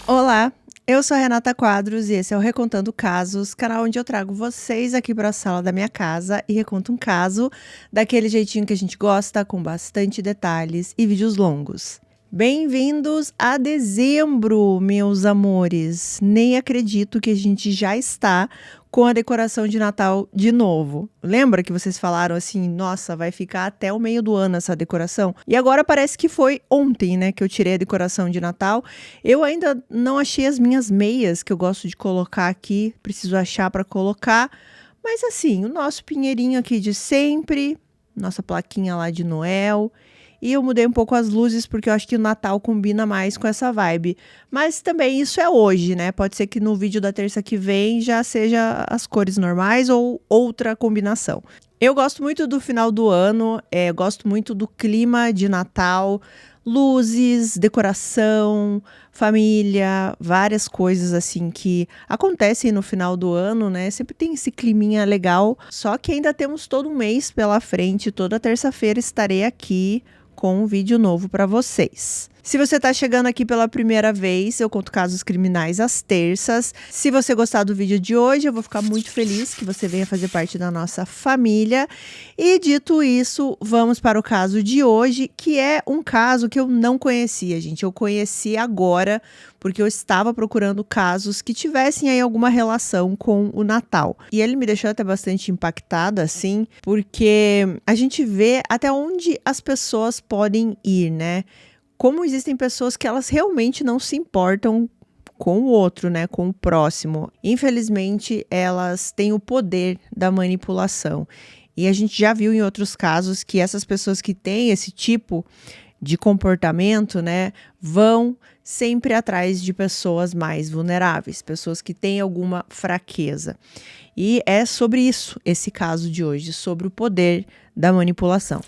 Olá, eu sou a Renata Quadros e esse é o Recontando Casos, canal onde eu trago vocês aqui para a sala da minha casa e reconto um caso daquele jeitinho que a gente gosta, com bastante detalhes e vídeos longos. Bem-vindos a dezembro, meus amores! Nem acredito que a gente já está com a decoração de Natal de novo. Lembra que vocês falaram assim, nossa, vai ficar até o meio do ano essa decoração? E agora parece que foi ontem, né, que eu tirei a decoração de Natal. Eu ainda não achei as minhas meias que eu gosto de colocar aqui, preciso achar para colocar. Mas assim, o nosso pinheirinho aqui de sempre, nossa plaquinha lá de Noel. E eu mudei um pouco as luzes porque eu acho que o Natal combina mais com essa vibe. Mas também isso é hoje, né? Pode ser que no vídeo da terça que vem já seja as cores normais ou outra combinação. Eu gosto muito do final do ano, gosto muito do clima de Natal, luzes, decoração, família, várias coisas assim que acontecem no final do ano, né? Sempre tem esse climinha legal, só que ainda temos todo um mês pela frente, toda terça-feira estarei aqui com um vídeo novo para vocês. Se você está chegando aqui pela primeira vez, eu conto casos criminais às terças. Se você gostar do vídeo de hoje, eu vou ficar muito feliz que você venha fazer parte da nossa família. E dito isso, vamos para o caso de hoje, que é um caso que eu não conhecia, gente. Eu conheci agora, porque eu estava procurando casos que tivessem aí alguma relação com o Natal. E ele me deixou até bastante impactada, assim, porque a gente vê até onde as pessoas podem ir, né? Como existem pessoas que elas realmente não se importam com o outro, né, com o próximo. Infelizmente, elas têm o poder da manipulação. E a gente já viu em outros casos que essas pessoas que têm esse tipo de comportamento, né, vão sempre atrás de pessoas mais vulneráveis, pessoas que têm alguma fraqueza. E é sobre isso esse caso de hoje, sobre o poder da manipulação.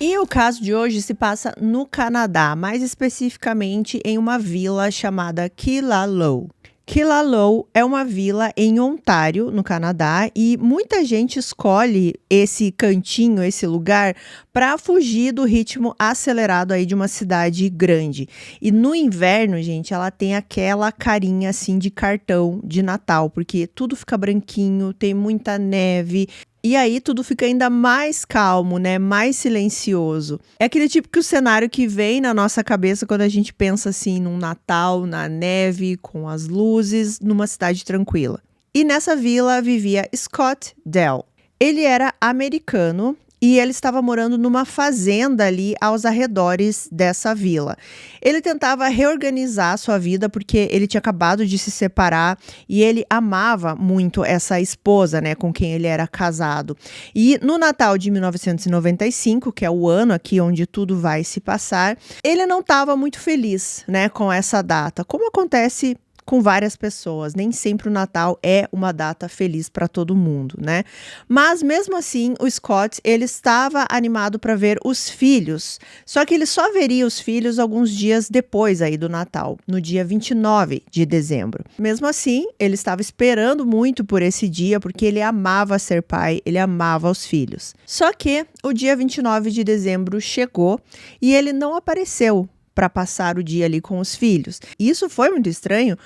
E o caso de hoje se passa no Canadá, mais especificamente em uma vila chamada Killaloe. Killaloe é uma vila em Ontário, no Canadá, e muita gente escolhe esse cantinho, esse lugar, para fugir do ritmo acelerado aí de uma cidade grande. E no inverno, gente, ela tem aquela carinha assim de cartão de Natal, porque tudo fica branquinho, tem muita neve. E aí tudo fica ainda mais calmo, né? Mais silencioso. É aquele típico cenário que vem na nossa cabeça quando a gente pensa assim num Natal, na neve, com as luzes, numa cidade tranquila. E nessa vila vivia Scott Dell. Ele era americano e ele estava morando numa fazenda ali aos arredores dessa vila. Ele tentava reorganizar a sua vida porque ele tinha acabado de se separar e ele amava muito essa esposa, né, com quem ele era casado. E no Natal de 1995, que é o ano aqui onde tudo vai se passar, ele não estava muito feliz, né, com essa data, como acontece com várias pessoas. Nem sempre o Natal é uma data feliz para todo mundo, né? Mas mesmo assim, o Scott, ele estava animado para ver os filhos. Só que ele só veria os filhos alguns dias depois aí do Natal, no dia 29 de dezembro. Mesmo assim, ele estava esperando muito por esse dia, porque ele amava ser pai, ele amava os filhos. Só que o dia 29 de dezembro chegou e ele não apareceu para passar o dia ali com os filhos. E isso foi muito estranho,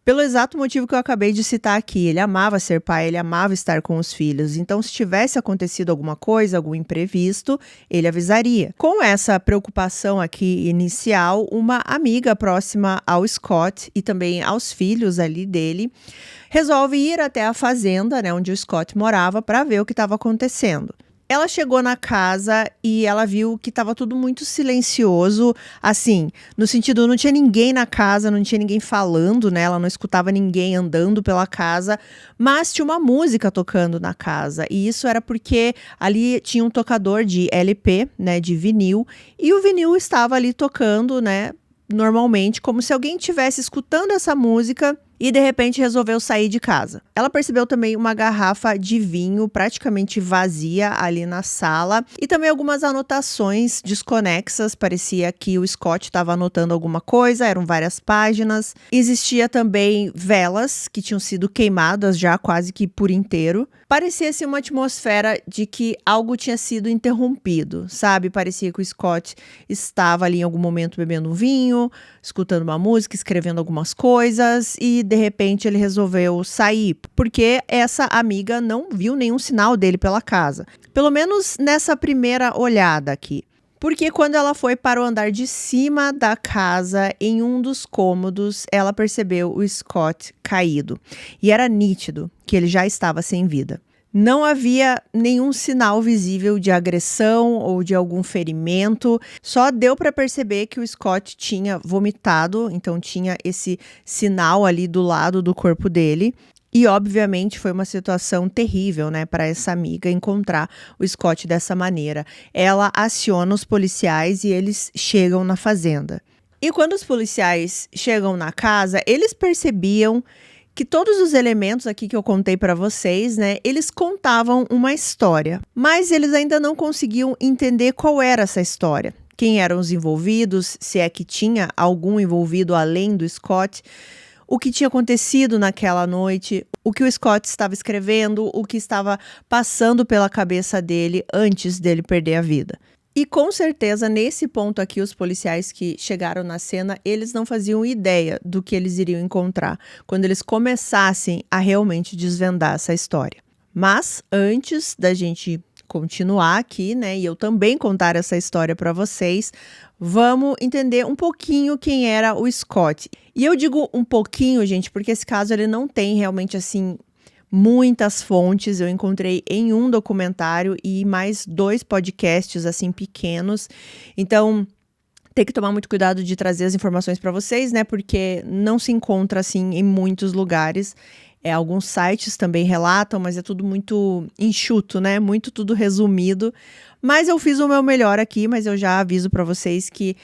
pelo exato motivo que eu acabei de citar aqui. Ele amava ser pai, ele amava estar com os filhos. Então, se tivesse acontecido alguma coisa, algum imprevisto, ele avisaria. Com essa preocupação aqui inicial, uma amiga próxima ao Scott e também aos filhos ali dele, resolve ir até a fazenda, né, onde o Scott morava, para ver o que estava acontecendo. Ela chegou na casa e ela viu que estava tudo muito silencioso, assim, no sentido, não tinha ninguém na casa, não tinha ninguém falando, né? Ela não escutava ninguém andando pela casa, mas tinha uma música tocando na casa. E isso era porque ali tinha um tocador de LP, né, de vinil, e o vinil estava ali tocando, né, normalmente, como se alguém estivesse escutando essa música e de repente resolveu sair de casa. Ela percebeu também uma garrafa de vinho praticamente vazia ali na sala e também algumas anotações desconexas. Parecia que o Scott estava anotando alguma coisa, eram várias páginas. Existia também velas que tinham sido queimadas já quase que por inteiro. Parecia-se uma atmosfera de que algo tinha sido interrompido, sabe? Parecia que o Scott estava ali em algum momento bebendo um vinho, escutando uma música, escrevendo algumas coisas e de repente ele resolveu sair, porque essa amiga não viu nenhum sinal dele pela casa. Pelo menos nessa primeira olhada aqui. Porque quando ela foi para o andar de cima da casa, em um dos cômodos, ela percebeu o Scott caído. E era nítido que ele já estava sem vida. Não havia nenhum sinal visível de agressão ou de algum ferimento. Só deu para perceber que o Scott tinha vomitado, então tinha esse sinal ali do lado do corpo dele. E, obviamente, foi uma situação terrível, né, para essa amiga encontrar o Scott dessa maneira. Ela aciona os policiais e eles chegam na fazenda. E quando os policiais chegam na casa, eles percebiam que todos os elementos aqui que eu contei para vocês, né, eles contavam uma história. Mas eles ainda não conseguiam entender qual era essa história. Quem eram os envolvidos, se é que tinha algum envolvido além do Scott. O que tinha acontecido naquela noite, o que o Scott estava escrevendo, o que estava passando pela cabeça dele antes dele perder a vida. E com certeza, nesse ponto aqui, os policiais que chegaram na cena, eles não faziam ideia do que eles iriam encontrar quando eles começassem a realmente desvendar essa história. Mas antes da gente continuar aqui, né, e eu também contar essa história para vocês, vamos entender um pouquinho quem era o Scott. E eu digo um pouquinho, gente, porque esse caso ele não tem realmente assim muitas fontes. Eu encontrei em um documentário e mais 2 podcasts assim pequenos. Então, tem que tomar muito cuidado de trazer as informações para vocês, né? Porque não se encontra assim em muitos lugares. Alguns sites também relatam, mas é tudo muito enxuto, né? Muito tudo resumido. Mas eu fiz o meu melhor aqui, mas eu já aviso para vocês que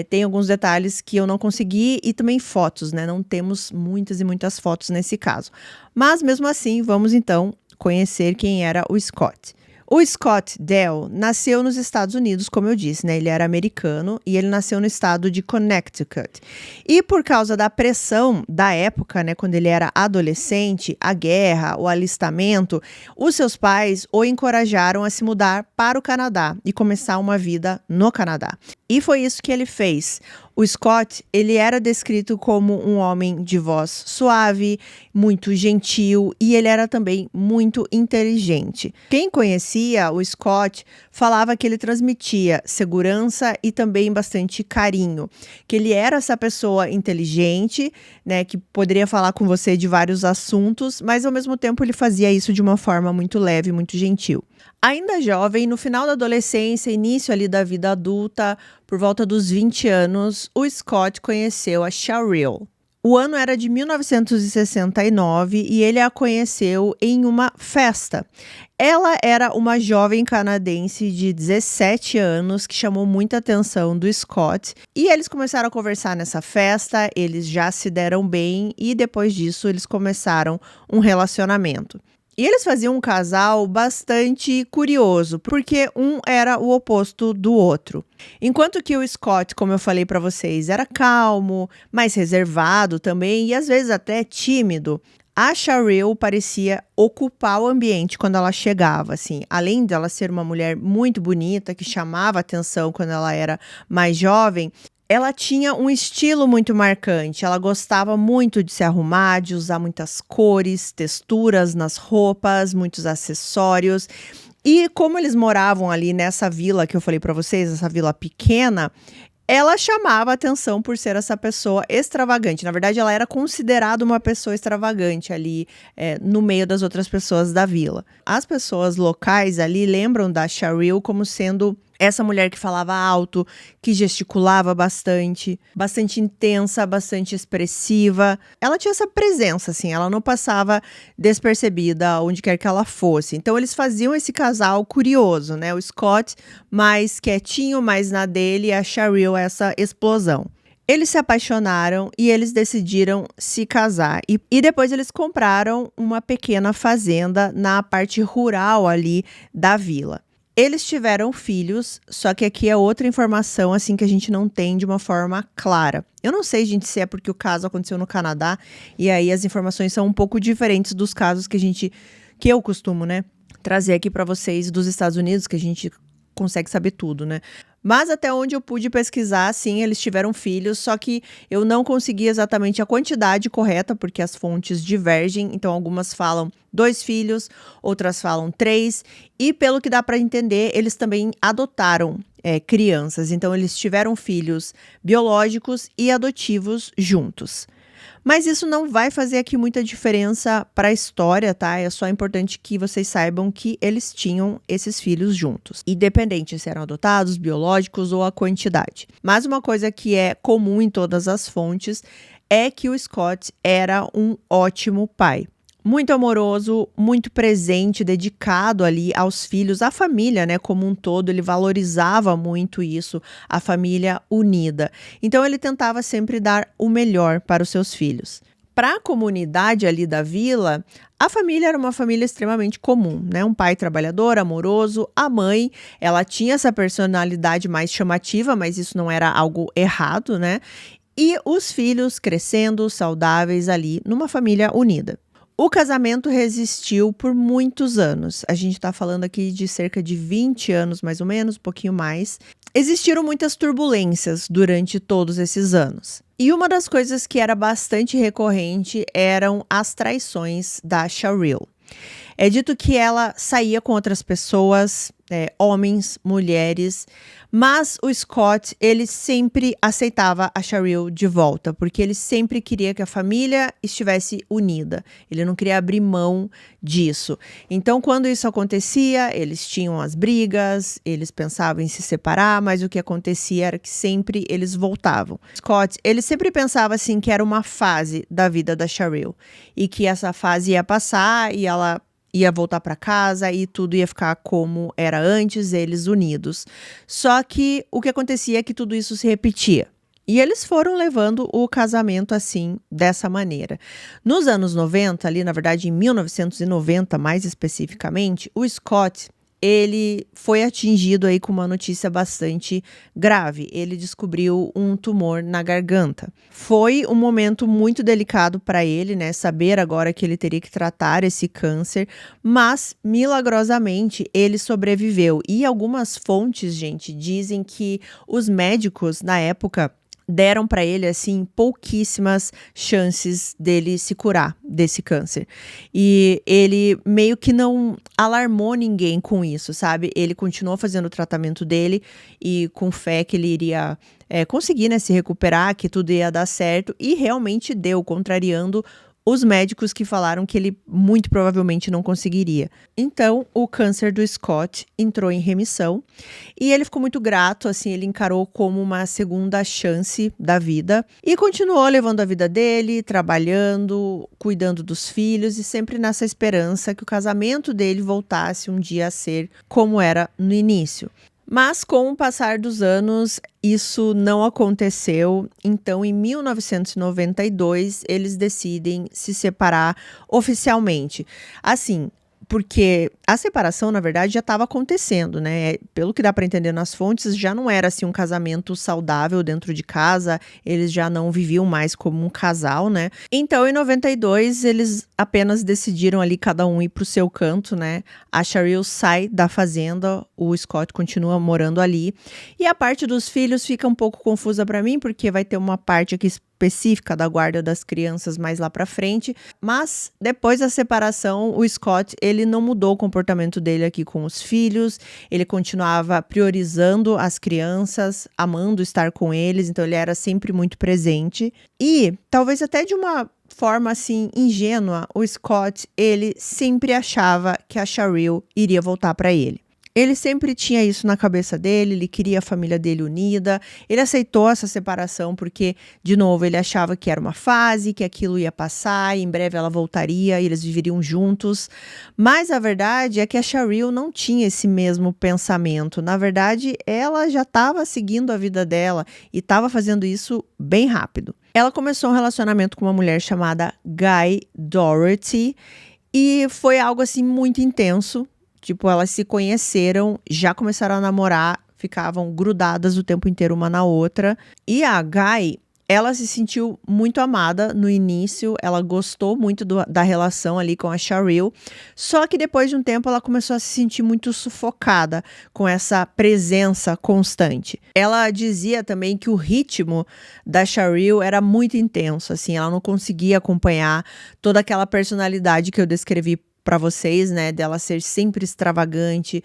tem alguns detalhes que eu não consegui e também fotos, né? Não temos muitas e muitas fotos nesse caso. Mas mesmo assim, vamos então conhecer quem era o Scott. O Scott Dell nasceu nos Estados Unidos, como eu disse, né? Ele era americano e ele nasceu no estado de Connecticut. E por causa da pressão da época, né? Quando ele era adolescente, a guerra, o alistamento, os seus pais o encorajaram a se mudar para o Canadá e começar uma vida no Canadá. E foi isso que ele fez. O Scott, ele era descrito como um homem de voz suave, muito gentil e ele era também muito inteligente. Quem conhecia o Scott falava que ele transmitia segurança e também bastante carinho, que ele era essa pessoa inteligente, né, que poderia falar com você de vários assuntos, mas ao mesmo tempo ele fazia isso de uma forma muito leve, muito gentil. Ainda jovem, no final da adolescência, início ali da vida adulta, por volta dos 20 anos, o Scott conheceu a Cheryl. O ano era de 1969 e ele a conheceu em uma festa. Ela era uma jovem canadense de 17 anos que chamou muita atenção do Scott e eles começaram a conversar nessa festa, eles já se deram bem e depois disso eles começaram um relacionamento. E eles faziam um casal bastante curioso, porque um era o oposto do outro. Enquanto que o Scott, como eu falei para vocês, era calmo, mais reservado também e às vezes até tímido, a Cheryl parecia ocupar o ambiente quando ela chegava, assim. Além dela ser uma mulher muito bonita, que chamava atenção quando ela era mais jovem, ela tinha um estilo muito marcante, ela gostava muito de se arrumar, de usar muitas cores, texturas nas roupas, muitos acessórios. E como eles moravam ali nessa vila que eu falei para vocês, essa vila pequena, ela chamava atenção por ser essa pessoa extravagante. Na verdade, ela era considerada uma pessoa extravagante ali no meio das outras pessoas da vila. As pessoas locais ali lembram da Cheryl como sendo essa mulher que falava alto, que gesticulava bastante, bastante intensa, bastante expressiva. Ela tinha essa presença, assim, ela não passava despercebida onde quer que ela fosse. Então, eles faziam esse casal curioso, né? O Scott mais quietinho, mais na dele, e a Cheryl essa explosão. Eles se apaixonaram e eles decidiram se casar. E depois eles compraram uma pequena fazenda na parte rural ali da vila. Eles tiveram filhos, só que aqui é outra informação assim que a gente não tem de uma forma clara. Eu não sei, gente, se é porque o caso aconteceu no Canadá e aí as informações são um pouco diferentes dos casos que eu costumo, né, trazer aqui para vocês dos Estados Unidos, que a gente consegue saber tudo, né? Mas até onde eu pude pesquisar, sim, eles tiveram filhos, só que eu não consegui exatamente a quantidade correta, porque as fontes divergem. Então, algumas falam 2 filhos, outras falam 3. E pelo que dá para entender, eles também adotaram crianças. Então, eles tiveram filhos biológicos e adotivos juntos. Mas isso não vai fazer aqui muita diferença para a história, tá? É só importante que vocês saibam que eles tinham esses filhos juntos, independente se eram adotados, biológicos ou a quantidade. Mas uma coisa que é comum em todas as fontes é que o Scott era um ótimo pai. Muito amoroso, muito presente, dedicado ali aos filhos, à família, né, como um todo. Ele valorizava muito isso, a família unida. Então ele tentava sempre dar o melhor para os seus filhos. Para a comunidade ali da vila, a família era uma família extremamente comum, né? Um pai trabalhador, amoroso. A mãe, ela tinha essa personalidade mais chamativa, mas isso não era algo errado, né? E os filhos crescendo, saudáveis ali, numa família unida. O casamento resistiu por muitos anos. A gente está falando aqui de cerca de 20 anos, mais ou menos, um pouquinho mais. Existiram muitas turbulências durante todos esses anos. E uma das coisas que era bastante recorrente eram as traições da Cheryl. É dito que ela saía com outras pessoas, homens, mulheres, mas o Scott, ele sempre aceitava a Cheryl de volta, porque ele sempre queria que a família estivesse unida. Ele não queria abrir mão disso. Então, quando isso acontecia, eles tinham as brigas, eles pensavam em se separar, mas o que acontecia era que sempre eles voltavam. Scott, ele sempre pensava assim que era uma fase da vida da Cheryl e que essa fase ia passar e ela ia voltar para casa e tudo ia ficar como era antes, eles unidos. Só que o que acontecia é que tudo isso se repetia. E eles foram levando o casamento assim, dessa maneira. Nos anos 90, ali na verdade em 1990 mais especificamente, o Scott, ele foi atingido aí com uma notícia bastante grave. Ele descobriu um tumor na garganta. Foi um momento muito delicado para ele, né? Saber agora que ele teria que tratar esse câncer, mas milagrosamente ele sobreviveu. E algumas fontes, gente, dizem que os médicos na época deram para ele, assim, pouquíssimas chances dele se curar desse câncer. E ele meio que não alarmou ninguém com isso, sabe? Ele continuou fazendo o tratamento dele e com fé que ele iria conseguir, né, se recuperar, que tudo ia dar certo. E realmente deu, contrariando os médicos que falaram que ele muito provavelmente não conseguiria. Então, o câncer do Scott entrou em remissão e ele ficou muito grato, assim, ele encarou como uma segunda chance da vida e continuou levando a vida dele, trabalhando, cuidando dos filhos e sempre nessa esperança que o casamento dele voltasse um dia a ser como era no início. Mas com o passar dos anos, isso não aconteceu. Então, em 1992, eles decidem se separar oficialmente. Assim, porque a separação, na verdade, já estava acontecendo, né? Pelo que dá para entender nas fontes, já não era assim um casamento saudável dentro de casa, eles já não viviam mais como um casal, né? Então, em 92, eles apenas decidiram ali cada um ir pro seu canto, né? A Cheryl sai da fazenda, o Scott continua morando ali. E a parte dos filhos fica um pouco confusa para mim, porque vai ter uma parte aqui específica da guarda das crianças mais lá para frente, mas depois da separação, o Scott, ele não mudou o comportamento dele aqui com os filhos, ele continuava priorizando as crianças, amando estar com eles, então ele era sempre muito presente e talvez até de uma forma assim ingênua, o Scott, ele sempre achava que a Cheryl iria voltar para ele. Ele sempre tinha isso na cabeça dele, ele queria a família dele unida, ele aceitou essa separação porque, de novo, ele achava que era uma fase, que aquilo ia passar, e em breve ela voltaria e eles viveriam juntos. Mas a verdade é que a Cheryl não tinha esse mesmo pensamento. Na verdade, ela já estava seguindo a vida dela e estava fazendo isso bem rápido. Ela começou um relacionamento com uma mulher chamada Guy Doherty e foi algo assim muito intenso. Tipo, elas se conheceram, já começaram a namorar, ficavam grudadas o tempo inteiro uma na outra. E a Guy, ela se sentiu muito amada no início, ela gostou muito da relação ali com a Cheryl. Só que depois de um tempo ela começou a se sentir muito sufocada com essa presença constante. Ela dizia também que o ritmo da Cheryl era muito intenso, assim, ela não conseguia acompanhar toda aquela personalidade que eu descrevi para vocês, né, dela ser sempre extravagante,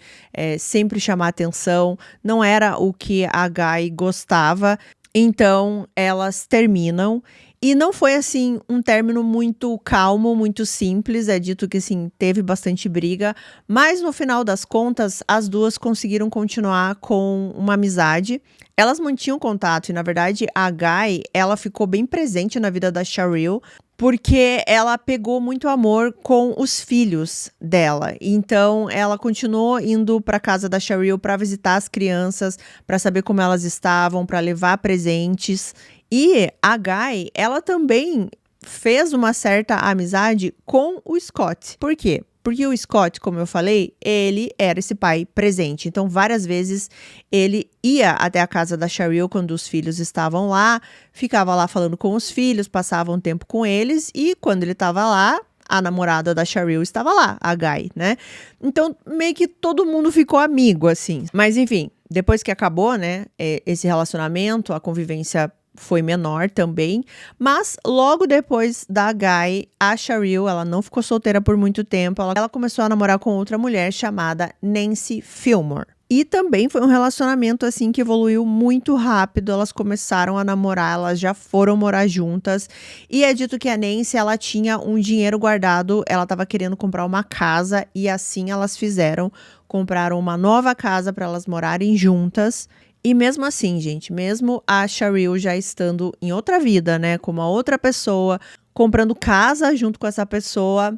sempre chamar atenção, não era o que a Guy gostava. Então elas terminam e não foi assim um término muito calmo, muito simples, é dito que assim teve bastante briga, mas no final das contas as duas conseguiram continuar com uma amizade. Elas mantinham contato e na verdade a Guy, ela ficou bem presente na vida da Cheryl, porque ela pegou muito amor com os filhos dela. Então, ela continuou indo para casa da Cheryl para visitar as crianças, para saber como elas estavam, para levar presentes. E a Guy, ela também fez uma certa amizade com o Scott. Por quê? Porque o Scott, como eu falei, ele era esse pai presente. Então, várias vezes ele ia até a casa da Cheryl quando os filhos estavam lá, ficava lá falando com os filhos, passava um tempo com eles e quando ele estava lá, a namorada da Cheryl estava lá, a Guy, né? Então, meio que todo mundo ficou amigo, assim. Mas, enfim, depois que acabou, né, esse relacionamento, a convivência foi menor também, mas logo depois da Guy, a Cheryl, ela não ficou solteira por muito tempo, ela começou a namorar com outra mulher chamada Nancy Fillmore. E também foi um relacionamento assim que evoluiu muito rápido, elas começaram a namorar, elas já foram morar juntas. E é dito que a Nancy, ela tinha um dinheiro guardado, ela estava querendo comprar uma casa e assim elas fizeram, compraram uma nova casa para elas morarem juntas. E mesmo assim, gente, mesmo a Cheryl já estando em outra vida, né, com uma outra pessoa, comprando casa junto com essa pessoa,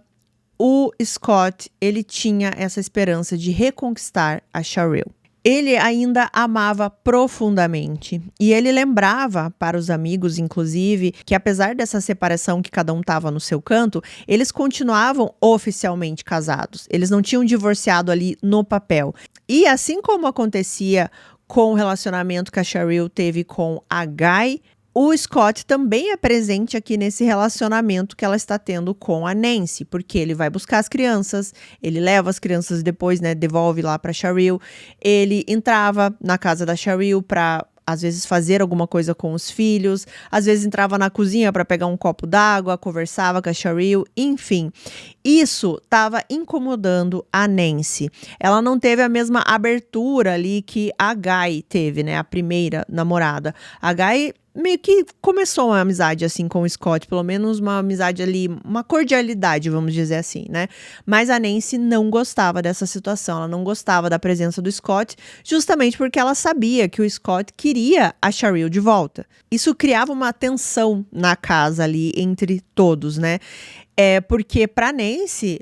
o Scott, ele tinha essa esperança de reconquistar a Cheryl. Ele ainda amava profundamente e ele lembrava para os amigos, inclusive, que apesar dessa separação que cada um estava no seu canto, eles continuavam oficialmente casados. Eles não tinham divorciado ali no papel. E assim como acontecia com o relacionamento que a Cheryl teve com a Guy, o Scott também é presente aqui nesse relacionamento que ela está tendo com a Nancy, porque ele vai buscar as crianças, ele leva as crianças depois, né, devolve lá para Cheryl, ele entrava na casa da Cheryl para às vezes fazer alguma coisa com os filhos, às vezes entrava na cozinha para pegar um copo d'água, conversava com a Cheryl, enfim. Isso estava incomodando a Nancy. Ela não teve a mesma abertura ali que a Guy teve, né, a primeira namorada. A Guy meio que começou uma amizade assim com o Scott, pelo menos uma amizade ali, uma cordialidade, vamos dizer assim, né? Mas a Nancy não gostava dessa situação, ela não gostava da presença do Scott, justamente porque ela sabia que o Scott queria a Cheryl de volta. Isso criava uma tensão na casa ali entre todos, né? Porque para Nancy,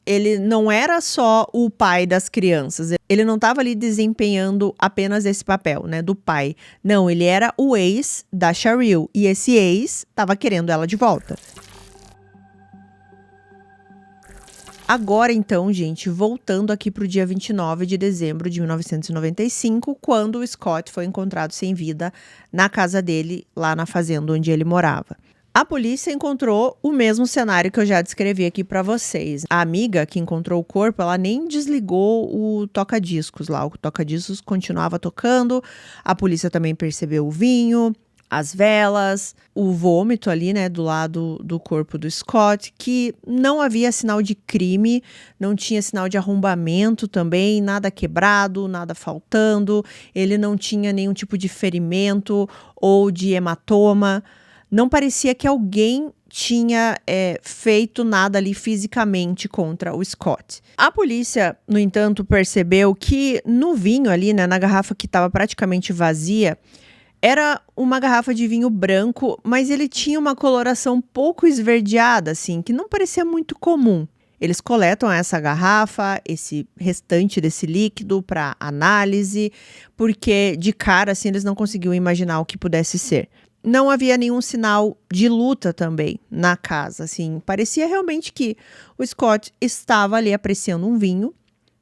ele não era só o pai das crianças, ele não estava ali desempenhando apenas esse papel, né, do pai. Não, ele era o ex da Cheryl e esse ex estava querendo ela de volta. Agora então, gente, voltando aqui para o dia 29 de dezembro de 1995, quando o Scott foi encontrado sem vida na casa dele, lá na fazenda onde ele morava. A polícia encontrou o mesmo cenário que eu já descrevi aqui para vocês. A amiga que encontrou o corpo, ela nem desligou o toca-discos lá. O toca-discos continuava tocando. A polícia também percebeu o vinho, as velas, o vômito ali, né, do lado do corpo do Scott, que não havia sinal de crime, não tinha sinal de arrombamento também, nada quebrado, nada faltando. Ele não tinha nenhum tipo de ferimento ou de hematoma. Não parecia que alguém tinha feito nada ali fisicamente contra o Scott. A polícia, no entanto, percebeu que no vinho ali, né, na garrafa que estava praticamente vazia, era uma garrafa de vinho branco, mas ele tinha uma coloração pouco esverdeada, assim, que não parecia muito comum. Eles coletam essa garrafa, esse restante desse líquido para análise, porque de cara, assim, eles não conseguiam imaginar o que pudesse ser. Não havia nenhum sinal de luta também na casa, assim. Parecia realmente que o Scott estava ali apreciando um vinho,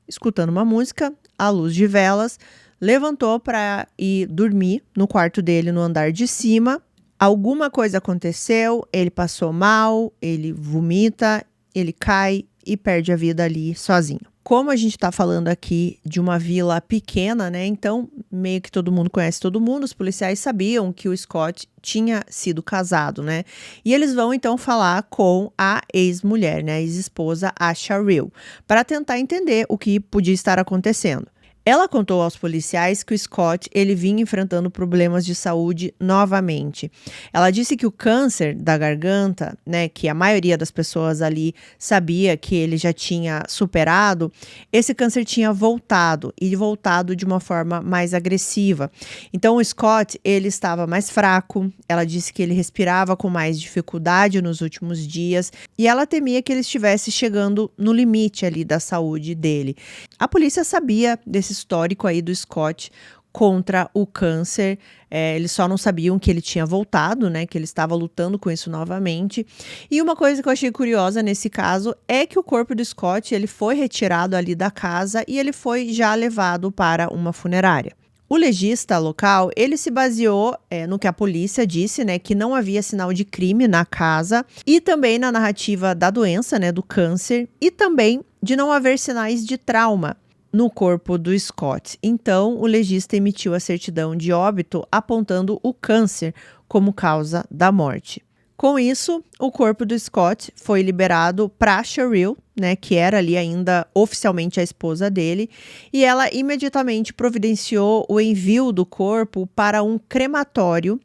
escutando uma música, à luz de velas, levantou para ir dormir no quarto dele no andar de cima. Alguma coisa aconteceu, ele passou mal, ele vomita, ele cai e perde a vida ali sozinho. Como a gente está falando aqui de uma vila pequena, né? Então, meio que todo mundo conhece todo mundo. Os policiais sabiam que o Scott tinha sido casado, né? E eles vão, então, falar com a ex-mulher, né? A ex-esposa, a Cheryl, para tentar entender o que podia estar acontecendo. Ela contou aos policiais que o Scott ele vinha enfrentando problemas de saúde novamente. Ela disse que o câncer da garganta, né, que a maioria das pessoas ali sabia que ele já tinha superado, esse câncer tinha voltado e voltado de uma forma mais agressiva. Então o Scott ele estava mais fraco. Ela disse que ele respirava com mais dificuldade nos últimos dias e ela temia que ele estivesse chegando no limite ali da saúde dele. A polícia sabia desse histórico aí do Scott contra o câncer, eles só não sabiam que ele tinha voltado, né, que ele estava lutando com isso novamente. E uma coisa que eu achei curiosa nesse caso é que o corpo do Scott, ele foi retirado ali da casa e ele foi já levado para uma funerária. O legista local, ele se baseou no que a polícia disse, né, que não havia sinal de crime na casa e também na narrativa da doença, né, do câncer e também de não haver sinais de trauma no corpo do Scott. Então, o legista emitiu a certidão de óbito apontando o câncer como causa da morte. Com isso, o corpo do Scott foi liberado para Cheryl, né, que era ali ainda oficialmente a esposa dele, e ela imediatamente providenciou o envio do corpo para um crematório,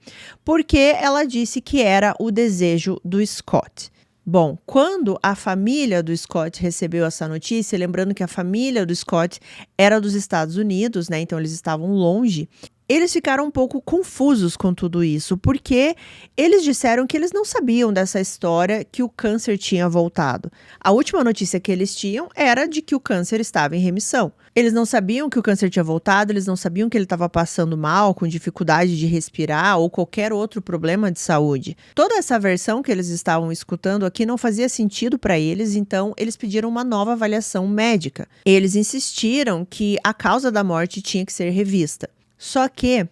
porque ela disse que era o desejo do Scott. Bom, quando a família do Scott recebeu essa notícia, lembrando que a família do Scott era dos Estados Unidos, né? Então eles estavam longe. Eles ficaram um pouco confusos com tudo isso, porque eles disseram que eles não sabiam dessa história que o câncer tinha voltado. A última notícia que eles tinham era de que o câncer estava em remissão. Eles não sabiam que o câncer tinha voltado, eles não sabiam que ele estava passando mal, com dificuldade de respirar ou qualquer outro problema de saúde. Toda essa versão que eles estavam escutando aqui não fazia sentido para eles, então eles pediram uma nova avaliação médica. Eles insistiram que a causa da morte tinha que ser revista. Só que,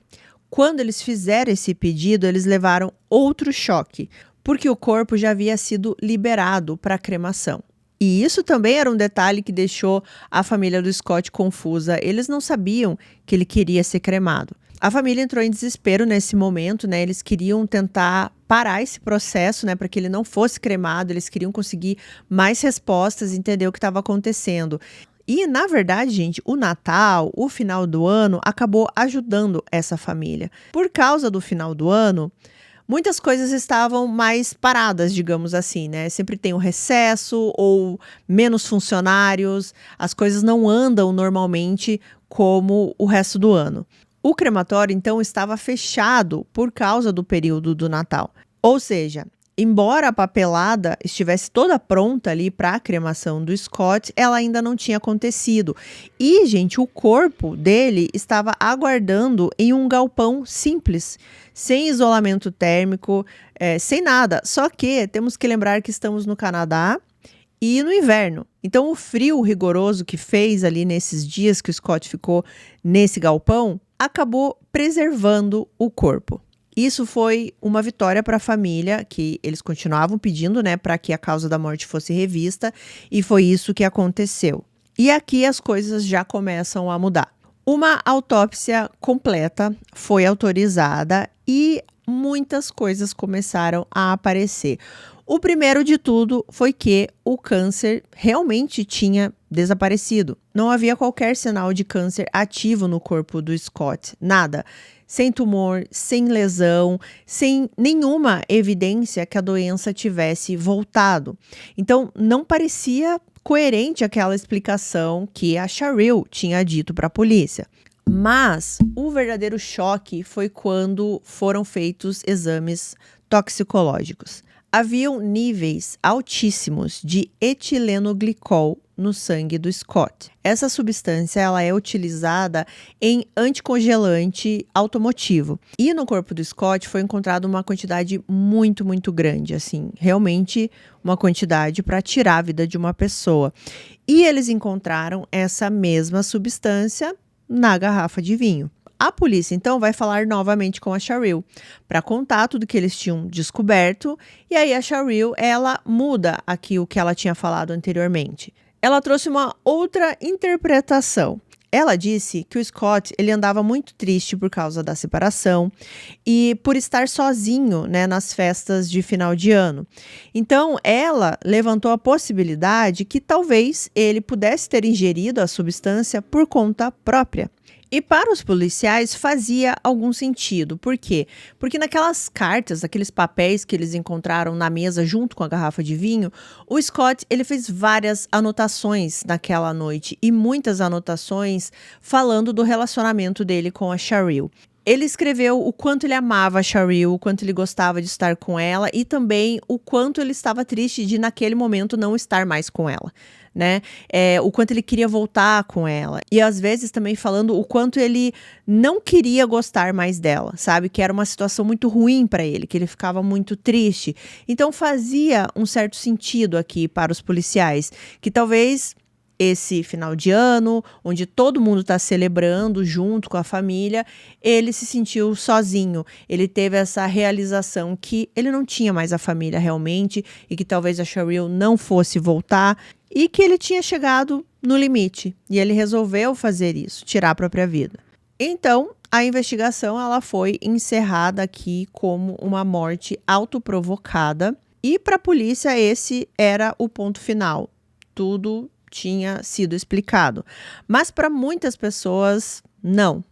quando eles fizeram esse pedido, eles levaram outro choque, porque o corpo já havia sido liberado para cremação. E isso também era um detalhe que deixou a família do Scott confusa. Eles não sabiam que ele queria ser cremado. A família entrou em desespero nesse momento, né? Eles queriam tentar parar esse processo, né, para que ele não fosse cremado. Eles queriam conseguir mais respostas, entender o que estava acontecendo. E, na verdade, gente, o Natal, o final do ano, acabou ajudando essa família. Por causa do final do ano, muitas coisas estavam mais paradas, digamos assim, né? Sempre tem um recesso ou menos funcionários, as coisas não andam normalmente como o resto do ano. O crematório, então, estava fechado por causa do período do Natal. Ou seja, embora a papelada estivesse toda pronta ali para a cremação do Scott, ela ainda não tinha acontecido. E, gente, o corpo dele estava aguardando em um galpão simples, sem isolamento térmico, sem nada. Só que temos que lembrar que estamos no Canadá e no inverno. Então, o frio rigoroso que fez ali nesses dias que o Scott ficou nesse galpão acabou preservando o corpo. Isso foi uma vitória para a família, que eles continuavam pedindo, né, para que a causa da morte fosse revista, e foi isso que aconteceu. E aqui as coisas já começam a mudar. Uma autópsia completa foi autorizada e muitas coisas começaram a aparecer. O primeiro de tudo foi que o câncer realmente tinha desaparecido. Não havia qualquer sinal de câncer ativo no corpo do Scott, nada. Sem tumor, sem lesão, sem nenhuma evidência que a doença tivesse voltado. Então, não parecia coerente aquela explicação que a Cheryl tinha dito para a polícia. Mas o verdadeiro choque foi quando foram feitos exames toxicológicos. Haviam níveis altíssimos de etilenoglicol no sangue do Scott. Essa substância ela é utilizada em anticongelante automotivo. E no corpo do Scott foi encontrada uma quantidade muito, muito grande, assim, realmente uma quantidade para tirar a vida de uma pessoa. E eles encontraram essa mesma substância na garrafa de vinho. A polícia, então, vai falar novamente com a Cheryl para contar tudo que eles tinham descoberto. E aí a Cheryl, ela muda aqui o que ela tinha falado anteriormente. Ela trouxe uma outra interpretação. Ela disse que o Scott ele andava muito triste por causa da separação e por estar sozinho, né, nas festas de final de ano. Então, ela levantou a possibilidade que talvez ele pudesse ter ingerido a substância por conta própria. E para os policiais fazia algum sentido. Por quê? Porque naquelas cartas, aqueles papéis que eles encontraram na mesa junto com a garrafa de vinho, o Scott ele fez várias anotações naquela noite e muitas anotações falando do relacionamento dele com a Cheryl. Ele escreveu o quanto ele amava a Cheryl, o quanto ele gostava de estar com ela e também o quanto ele estava triste de naquele momento não estar mais com ela. Né? O quanto ele queria voltar com ela. E às vezes também falando o quanto ele não queria gostar mais dela, sabe? Que era uma situação muito ruim para ele, que ele ficava muito triste. Então fazia um certo sentido aqui para os policiais, que talvez esse final de ano, onde todo mundo está celebrando junto com a família, ele se sentiu sozinho. Ele teve essa realização que ele não tinha mais a família realmente e que talvez a Cheryl não fosse voltar e que ele tinha chegado no limite. E ele resolveu fazer isso, tirar a própria vida. Então, a investigação ela foi encerrada aqui como uma morte autoprovocada. E para a polícia esse era o ponto final. Tudo tinha sido explicado. Mas para muitas pessoas, não.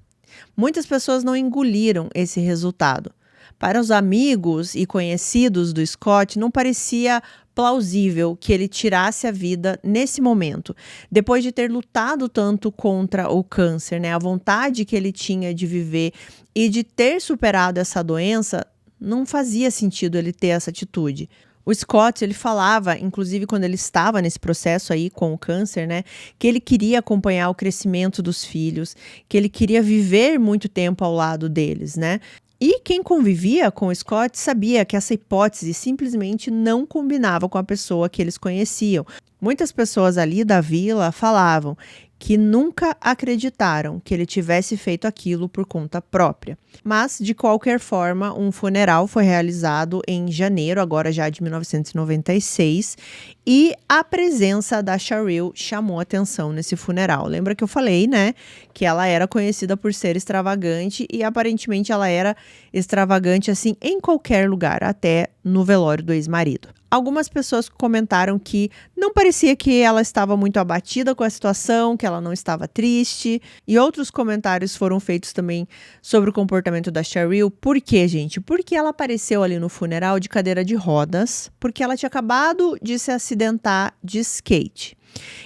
Muitas pessoas não engoliram esse resultado. Para os amigos e conhecidos do Scott, não parecia plausível que ele tirasse a vida nesse momento. Depois de ter lutado tanto contra o câncer, né? A vontade que ele tinha de viver e de ter superado essa doença, não fazia sentido ele ter essa atitude. O Scott, ele falava, inclusive quando ele estava nesse processo aí com o câncer, né, que ele queria acompanhar o crescimento dos filhos, que ele queria viver muito tempo ao lado deles, né? E quem convivia com o Scott sabia que essa hipótese simplesmente não combinava com a pessoa que eles conheciam. Muitas pessoas ali da vila falavam que nunca acreditaram que ele tivesse feito aquilo por conta própria. Mas, de qualquer forma, um funeral foi realizado em janeiro, agora já de 1996, e a presença da Cheryl chamou atenção nesse funeral. Lembra que eu falei, né, que ela era conhecida por ser extravagante e aparentemente ela era extravagante assim em qualquer lugar, até no velório do ex-marido. Algumas pessoas comentaram que não parecia que ela estava muito abatida com a situação, que ela não estava triste. E outros comentários foram feitos também sobre o comportamento da Cheryl. Por quê, gente? Porque ela apareceu ali no funeral de cadeira de rodas, porque ela tinha acabado de se acidentar de skate.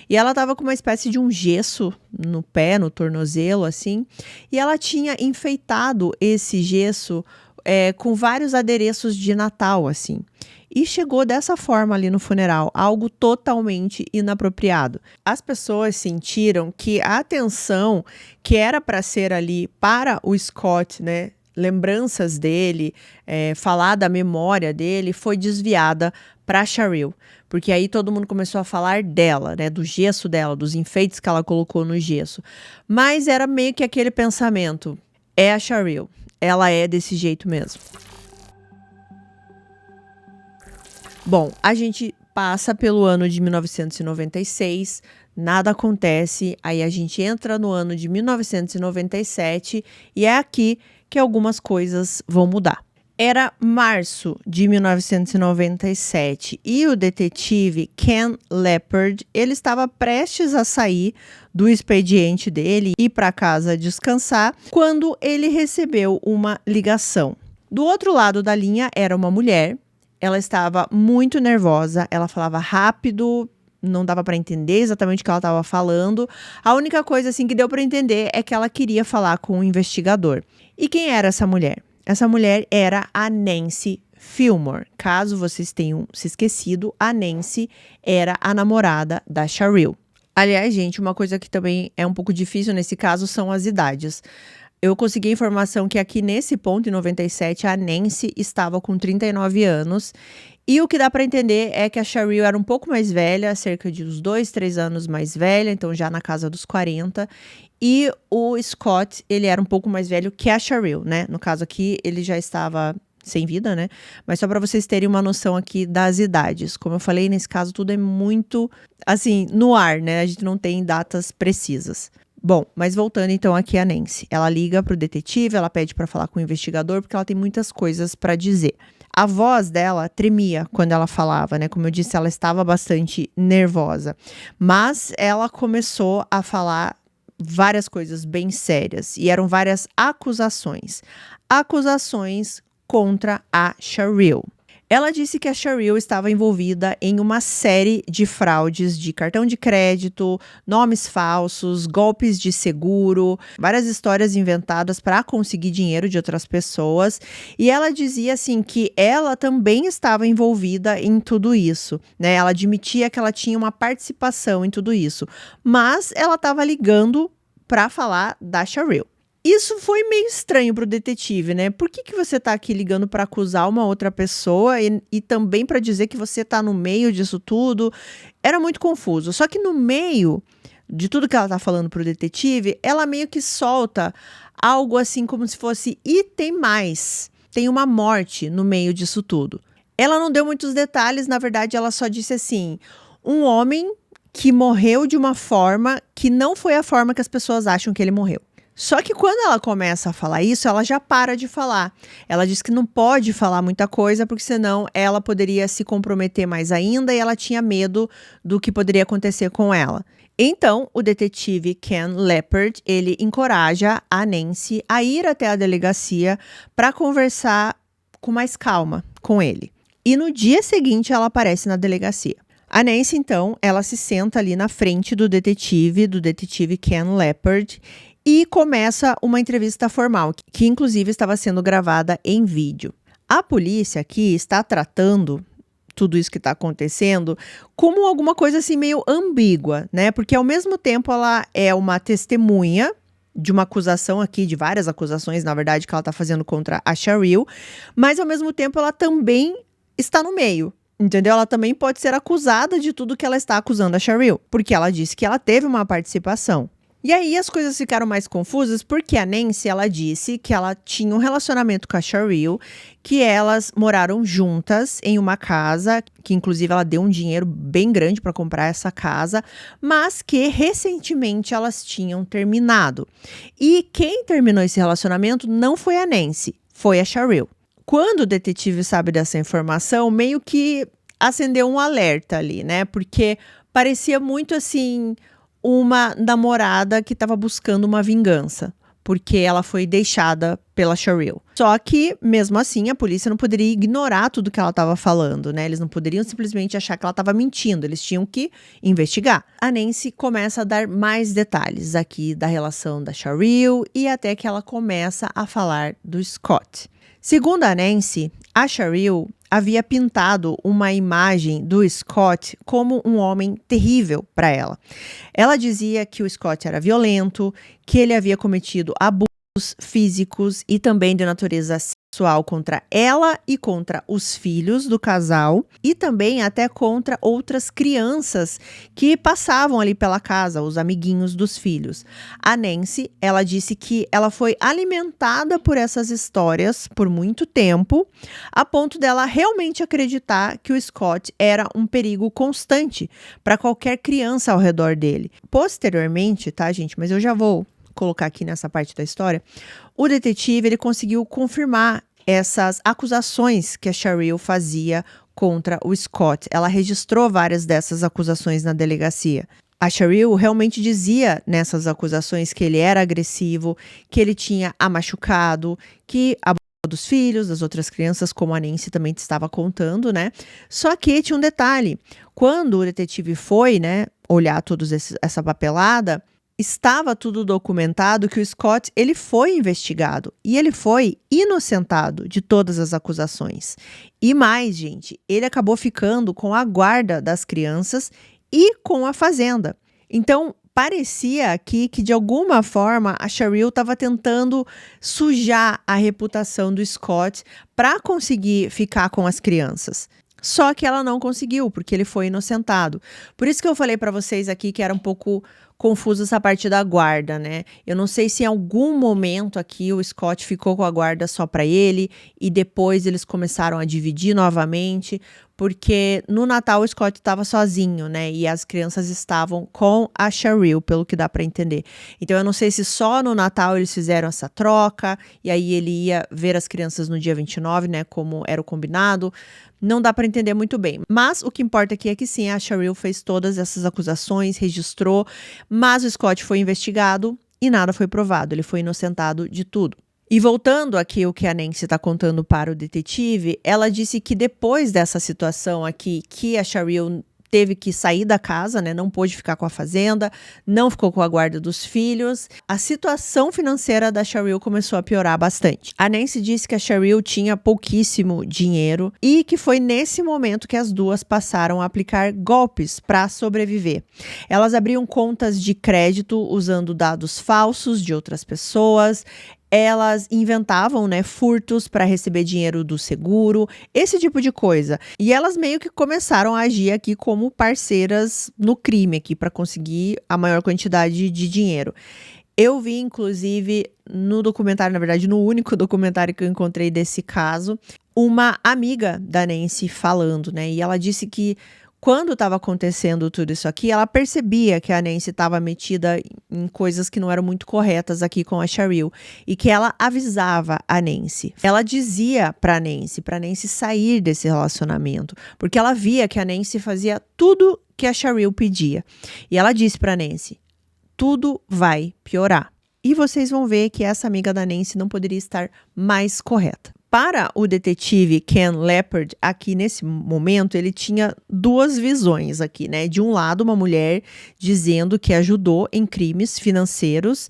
E ela estava com uma espécie de um gesso no pé, no tornozelo, assim. E ela tinha enfeitado esse gesso com vários adereços de Natal, assim. E chegou dessa forma ali no funeral, algo totalmente inapropriado. As pessoas sentiram que a atenção que era para ser ali para o Scott, né, lembranças dele, falar da memória dele, foi desviada para a Cheryl. Porque aí todo mundo começou a falar dela, né, do gesso dela, dos enfeites que ela colocou no gesso. Mas era meio que aquele pensamento, é a Cheryl, ela é desse jeito mesmo. Bom, a gente passa pelo ano de 1996, nada acontece, aí a gente entra no ano de 1997 e é aqui que algumas coisas vão mudar. Era março de 1997 e o detetive Ken Leopard, ele estava prestes a sair do expediente dele e ir para casa descansar quando ele recebeu uma ligação. Do outro lado da linha era uma mulher. Ela estava muito nervosa, ela falava rápido, não dava para entender exatamente o que ela estava falando. A única coisa assim que deu para entender é que ela queria falar com o investigador. E quem era essa mulher? Essa mulher era a Nancy Fillmore. Caso vocês tenham se esquecido, a Nancy era a namorada da Cheryl. Aliás, gente, uma coisa que também é um pouco difícil nesse caso são as idades. Eu consegui a informação que aqui nesse ponto, em 97, a Nancy estava com 39 anos. E o que dá para entender é que a Cheryl era um pouco mais velha, cerca de uns 2, 3 anos mais velha, então já na casa dos 40. E o Scott, ele era um pouco mais velho que a Cheryl, né? No caso aqui, ele já estava sem vida, né? Mas só para vocês terem uma noção aqui das idades. Como eu falei, nesse caso tudo é muito, assim, no ar, né? A gente não tem datas precisas. Bom, mas voltando então aqui a Nancy. Ela liga pro detetive, ela pede para falar com o investigador, porque ela tem muitas coisas para dizer. A voz dela tremia quando ela falava, né? Como eu disse, ela estava bastante nervosa. Mas ela começou a falar várias coisas bem sérias. E eram várias acusações. Acusações contra a Cheryl. Ela disse que a Cheryl estava envolvida em uma série de fraudes de cartão de crédito, nomes falsos, golpes de seguro, várias histórias inventadas para conseguir dinheiro de outras pessoas. E ela dizia assim que ela também estava envolvida em tudo isso, né? Ela admitia que ela tinha uma participação em tudo isso, mas ela estava ligando para falar da Cheryl. Isso foi meio estranho pro detetive, né? Por que você tá aqui ligando para acusar uma outra pessoa e também para dizer que você tá no meio disso tudo? Era muito confuso. Só que no meio de tudo que ela tá falando pro detetive, ela meio que solta algo assim como se fosse: e tem mais. Tem uma morte no meio disso tudo. Ela não deu muitos detalhes, na verdade ela só disse assim: um homem que morreu de uma forma que não foi a forma que as pessoas acham que ele morreu. Só que quando ela começa a falar isso, ela já para de falar. Ela diz que não pode falar muita coisa, porque senão ela poderia se comprometer mais ainda e ela tinha medo do que poderia acontecer com ela. Então, o detetive Ken Leopard, ele encoraja a Nancy a ir até a delegacia para conversar com mais calma com ele. E no dia seguinte, ela aparece na delegacia. A Nancy, então, ela se senta ali na frente do detetive Ken Leopard, e começa uma entrevista formal, que inclusive estava sendo gravada em vídeo. A polícia aqui está tratando tudo isso que está acontecendo como alguma coisa assim meio ambígua, né? Porque ao mesmo tempo ela é uma testemunha de uma acusação aqui, de várias acusações, na verdade, que ela está fazendo contra a Cheryl, mas ao mesmo tempo ela também está no meio. Entendeu? Ela também pode ser acusada de tudo que ela está acusando a Cheryl, porque ela disse que ela teve uma participação. E aí as coisas ficaram mais confusas porque a Nancy, ela disse que ela tinha um relacionamento com a Cheryl, que elas moraram juntas em uma casa, que inclusive ela deu um dinheiro bem grande para comprar essa casa, mas que recentemente elas tinham terminado. E quem terminou esse relacionamento não foi a Nancy, foi a Cheryl. Quando o detetive sabe dessa informação, meio que acendeu um alerta ali, né? Porque parecia muito assim uma namorada que estava buscando uma vingança, porque ela foi deixada pela Cheryl. Só que, mesmo assim, a polícia não poderia ignorar tudo que ela estava falando, né? Eles não poderiam simplesmente achar que ela estava mentindo, eles tinham que investigar. A Nancy começa a dar mais detalhes aqui da relação da Cheryl e até que ela começa a falar do Scott. Segundo a Nancy, a Cheryl havia pintado uma imagem do Scott como um homem terrível para ela. Ela dizia que o Scott era violento, que ele havia cometido abusos físicos e também de natureza sexual contra ela e contra os filhos do casal e também até contra outras crianças que passavam ali pela casa, os amiguinhos dos filhos. A Nancy, ela disse que ela foi alimentada por essas histórias por muito tempo, a ponto dela realmente acreditar que o Scott era um perigo constante para qualquer criança ao redor dele. Posteriormente, tá, gente, mas eu já vou colocar aqui nessa parte da história, o detetive ele conseguiu confirmar essas acusações que a Cheryl fazia contra o Scott. Ela registrou várias dessas acusações na delegacia. A Cheryl realmente dizia nessas acusações que ele era agressivo, que ele tinha a machucado, que abusava dos filhos, das outras crianças, como a Nancy também estava contando, né? Só que tinha um detalhe. Quando o detetive foi, né, olhar essa papelada, estava tudo documentado que o Scott, ele foi investigado e ele foi inocentado de todas as acusações. E mais, gente, ele acabou ficando com a guarda das crianças e com a fazenda. Então, parecia aqui que, de alguma forma, a Cheryl estava tentando sujar a reputação do Scott para conseguir ficar com as crianças. Só que ela não conseguiu, porque ele foi inocentado. Por isso que eu falei para vocês aqui que era um pouco confuso essa parte da guarda, né? Eu não sei se em algum momento aqui o Scott ficou com a guarda só para ele e depois eles começaram a dividir novamente, porque no Natal o Scott estava sozinho, né? E as crianças estavam com a Cheryl, pelo que dá para entender. Então eu não sei se só no Natal eles fizeram essa troca e aí ele ia ver as crianças no dia 29, né? Como era o combinado. Não dá para entender muito bem. Mas o que importa aqui é que sim, a Cheryl fez todas essas acusações, registrou, mas o Scott foi investigado e nada foi provado. Ele foi inocentado de tudo. E voltando aqui o que a Nancy está contando para o detetive, ela disse que depois dessa situação aqui, que a Cheryl teve que sair da casa, né? Não pôde ficar com a fazenda, não ficou com a guarda dos filhos. A situação financeira da Cheryl começou a piorar bastante. A Nancy disse que a Cheryl tinha pouquíssimo dinheiro e que foi nesse momento que as duas passaram a aplicar golpes para sobreviver. Elas abriam contas de crédito usando dados falsos de outras pessoas. Elas inventavam, né, furtos para receber dinheiro do seguro, esse tipo de coisa. E elas meio que começaram a agir aqui como parceiras no crime aqui para conseguir a maior quantidade de dinheiro. Eu vi, inclusive, no documentário, na verdade, no único documentário que eu encontrei desse caso, uma amiga da Nancy falando, né? E ela disse que quando estava acontecendo tudo isso aqui, ela percebia que a Nancy estava metida em coisas que não eram muito corretas aqui com a Cheryl e que ela avisava a Nancy. Ela dizia para Nancy sair desse relacionamento, porque ela via que a Nancy fazia tudo que a Cheryl pedia. E ela disse para Nancy: tudo vai piorar. E vocês vão ver que essa amiga da Nancy não poderia estar mais correta. Para o detetive Ken Leopard, aqui nesse momento, ele tinha duas visões aqui, né? De um lado, uma mulher dizendo que ajudou em crimes financeiros,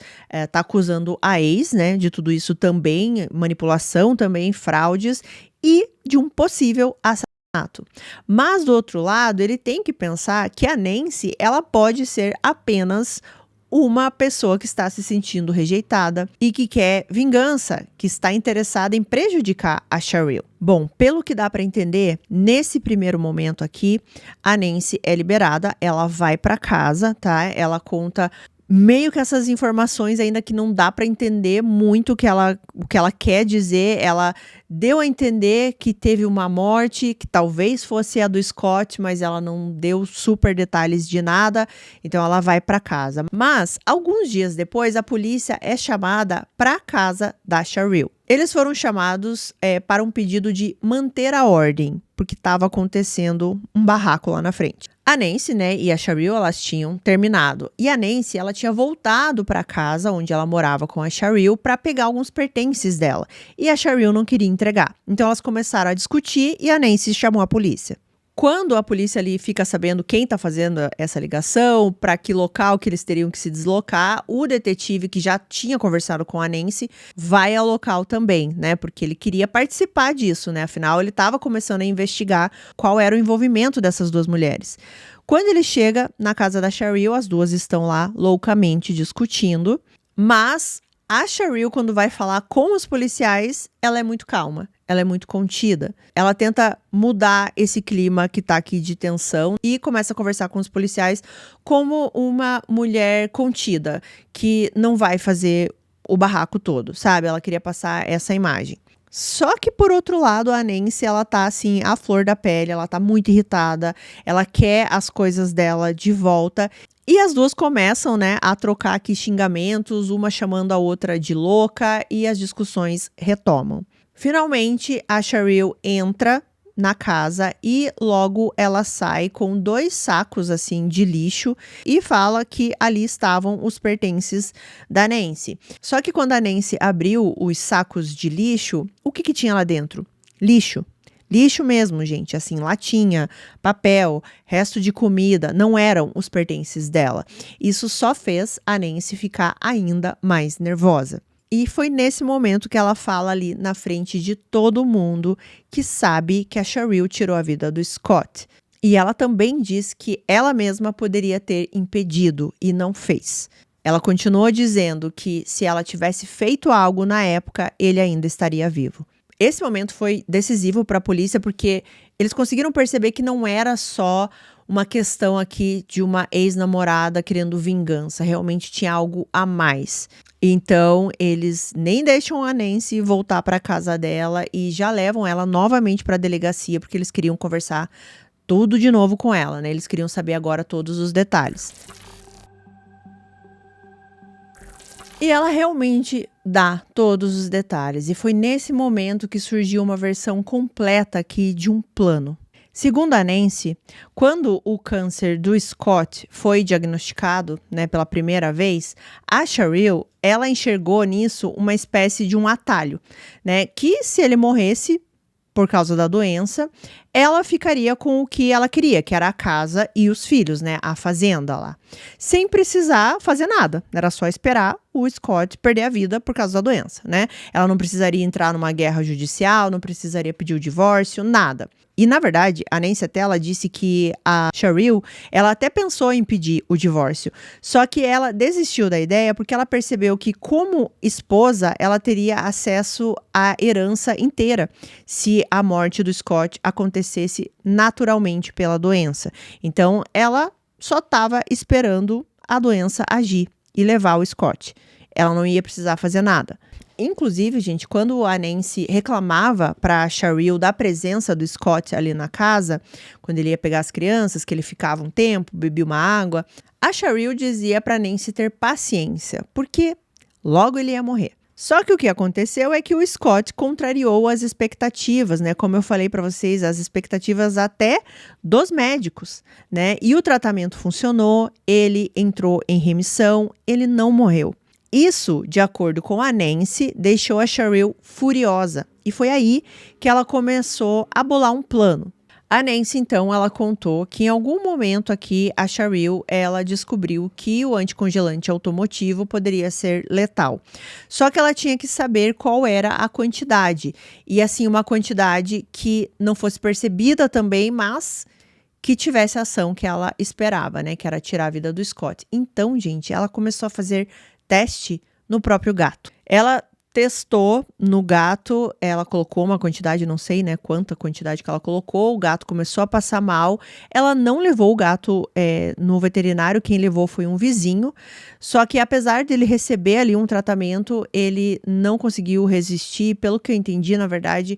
tá acusando a ex, né? De tudo isso também, manipulação também, fraudes e de um possível assassinato. Mas, do outro lado, ele tem que pensar que a Nancy, ela pode ser apenas uma pessoa que está se sentindo rejeitada e que quer vingança, que está interessada em prejudicar a Cheryl. Bom, pelo que dá para entender, nesse primeiro momento aqui, a Nancy é liberada, ela vai para casa, tá? Ela conta meio que essas informações, ainda que não dá para entender muito o que ela quer dizer. Ela deu a entender que teve uma morte, que talvez fosse a do Scott, mas ela não deu super detalhes de nada, então ela vai para casa. Mas, alguns dias depois, a polícia é chamada para a casa da Cheryl. Eles foram chamados para um pedido de manter a ordem, porque estava acontecendo um barraco lá na frente. A Nancy, né, e a Cheryl, elas tinham terminado. E a Nancy, ela tinha voltado para casa onde ela morava com a Cheryl para pegar alguns pertences dela. E a Cheryl não queria entregar. Então elas começaram a discutir e a Nancy chamou a polícia. Quando a polícia ali fica sabendo quem está fazendo essa ligação, para que local que eles teriam que se deslocar, o detetive que já tinha conversado com a Nancy vai ao local também, né? Porque ele queria participar disso, né? Afinal, ele estava começando a investigar qual era o envolvimento dessas duas mulheres. Quando ele chega na casa da Cheryl, as duas estão lá loucamente discutindo, mas a Cheryl, quando vai falar com os policiais, ela é muito calma. Ela é muito contida. Ela tenta mudar esse clima que tá aqui de tensão e começa a conversar com os policiais como uma mulher contida, que não vai fazer o barraco todo, sabe? Ela queria passar essa imagem. Só que, por outro lado, a Nancy, ela tá assim, à flor da pele, ela tá muito irritada, ela quer as coisas dela de volta. E as duas começam, né, a trocar aqui xingamentos, uma chamando a outra de louca, e as discussões retomam. Finalmente, a Cheryl entra na casa e logo ela sai com 2 sacos assim de lixo e fala que ali estavam os pertences da Nancy. Só que quando a Nancy abriu os sacos de lixo, o que tinha lá dentro? Lixo. Lixo mesmo, gente, assim, latinha, papel, resto de comida, não eram os pertences dela. Isso só fez a Nancy ficar ainda mais nervosa. E foi nesse momento que ela fala ali na frente de todo mundo que sabe que a Cheryl tirou a vida do Scott. E ela também diz que ela mesma poderia ter impedido e não fez. Ela continuou dizendo que se ela tivesse feito algo na época, ele ainda estaria vivo. Esse momento foi decisivo para a polícia porque eles conseguiram perceber que não era só uma questão aqui de uma ex-namorada querendo vingança, realmente tinha algo a mais. Então, eles nem deixam a Nancy voltar para a casa dela e já levam ela novamente para a delegacia, porque eles queriam conversar tudo de novo com ela, né? Eles queriam saber agora todos os detalhes. E ela realmente dá todos os detalhes. E foi nesse momento que surgiu uma versão completa aqui de um plano. Segundo a Nancy, quando o câncer do Scott foi diagnosticado, né, pela primeira vez, a Cheryl, ela enxergou nisso uma espécie de um atalho, né, que se ele morresse por causa da doença, ela ficaria com o que ela queria, que era a casa e os filhos, né, a fazenda lá, sem precisar fazer nada, era só esperar o Scott perder a vida por causa da doença, né? Ela não precisaria entrar numa guerra judicial, não precisaria pedir o divórcio, nada. E, na verdade, a Nancy até ela disse que a Cheryl, ela até pensou em pedir o divórcio, só que ela desistiu da ideia porque ela percebeu que, como esposa, ela teria acesso à herança inteira se a morte do Scott acontecesse naturalmente pela doença. Então, ela só estava esperando a doença agir e levar o Scott. Ela não ia precisar fazer nada. Inclusive, gente, quando a Nancy reclamava para a Cheryl da presença do Scott ali na casa, quando ele ia pegar as crianças, que ele ficava um tempo, bebia uma água, a Cheryl dizia para Nancy ter paciência, porque logo ele ia morrer. Só que o que aconteceu é que o Scott contrariou as expectativas, né? Como eu falei para vocês, as expectativas até dos médicos, né? E o tratamento funcionou, ele entrou em remissão, ele não morreu. Isso, de acordo com a Nancy, deixou a Cheryl furiosa. E foi aí que ela começou a bolar um plano. A Nancy, então, ela contou que em algum momento aqui, a Cheryl, ela descobriu que o anticongelante automotivo poderia ser letal. Só que ela tinha que saber qual era a quantidade. E, assim, uma quantidade que não fosse percebida também, mas que tivesse a ação que ela esperava, né? Que era tirar a vida do Scott. Então, gente, ela começou a fazer teste no próprio gato. Ela testou no gato, ela colocou uma quantidade, não sei, né, quanta quantidade que ela colocou, o gato começou a passar mal, ela não levou o gato no veterinário, quem levou foi um vizinho, só que apesar dele receber ali um tratamento, ele não conseguiu resistir, pelo que eu entendi, na verdade,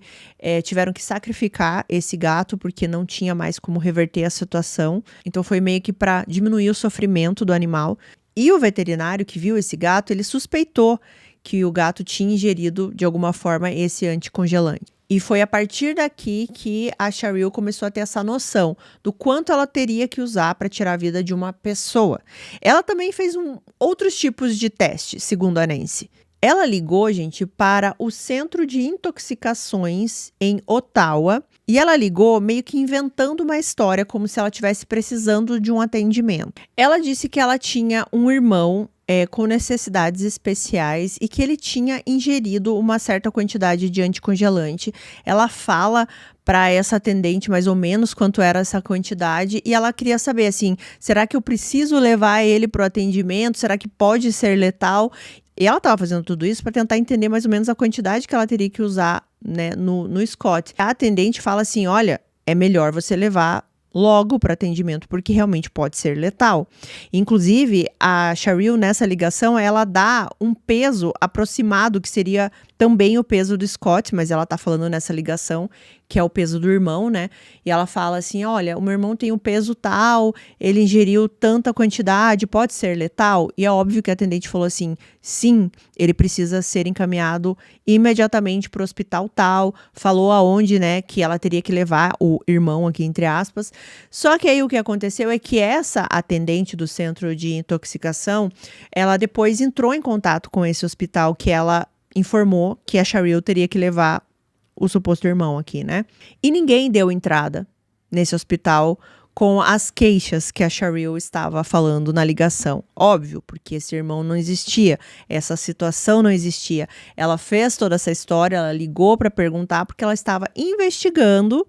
tiveram que sacrificar esse gato, porque não tinha mais como reverter a situação, então foi meio que para diminuir o sofrimento do animal. E o veterinário que viu esse gato, ele suspeitou que o gato tinha ingerido, de alguma forma, esse anticongelante. E foi a partir daqui que a Cheryl começou a ter essa noção do quanto ela teria que usar para tirar a vida de uma pessoa. Ela também fez outros tipos de teste, segundo a Nancy. Ela ligou, gente, para o Centro de Intoxicações em Ottawa e ela ligou meio que inventando uma história como se ela estivesse precisando de um atendimento. Ela disse que ela tinha um irmão com necessidades especiais e que ele tinha ingerido uma certa quantidade de anticongelante. Ela fala para essa atendente mais ou menos quanto era essa quantidade e ela queria saber assim, será que eu preciso levar ele para o atendimento? Será que pode ser letal? E ela estava fazendo tudo isso para tentar entender mais ou menos a quantidade que ela teria que usar, né, no Scott. A atendente fala assim, olha, é melhor você levar logo para atendimento, porque realmente pode ser letal. Inclusive, a Cheryl, nessa ligação, ela dá um peso aproximado, que seria também o peso do Scott, mas ela tá falando nessa ligação que é o peso do irmão, né? E ela fala assim, olha, o meu irmão tem um peso tal, ele ingeriu tanta quantidade, pode ser letal? E é óbvio que a atendente falou assim, sim, ele precisa ser encaminhado imediatamente para o hospital tal, falou aonde, né, que ela teria que levar o irmão aqui, entre aspas. Só que aí o que aconteceu é que essa atendente do centro de intoxicação, ela depois entrou em contato com esse hospital que ela informou que a Cheryl teria que levar o suposto irmão aqui, né? E ninguém deu entrada nesse hospital com as queixas que a Cheryl estava falando na ligação. Óbvio, porque esse irmão não existia, essa situação não existia. Ela fez toda essa história, ela ligou para perguntar porque ela estava investigando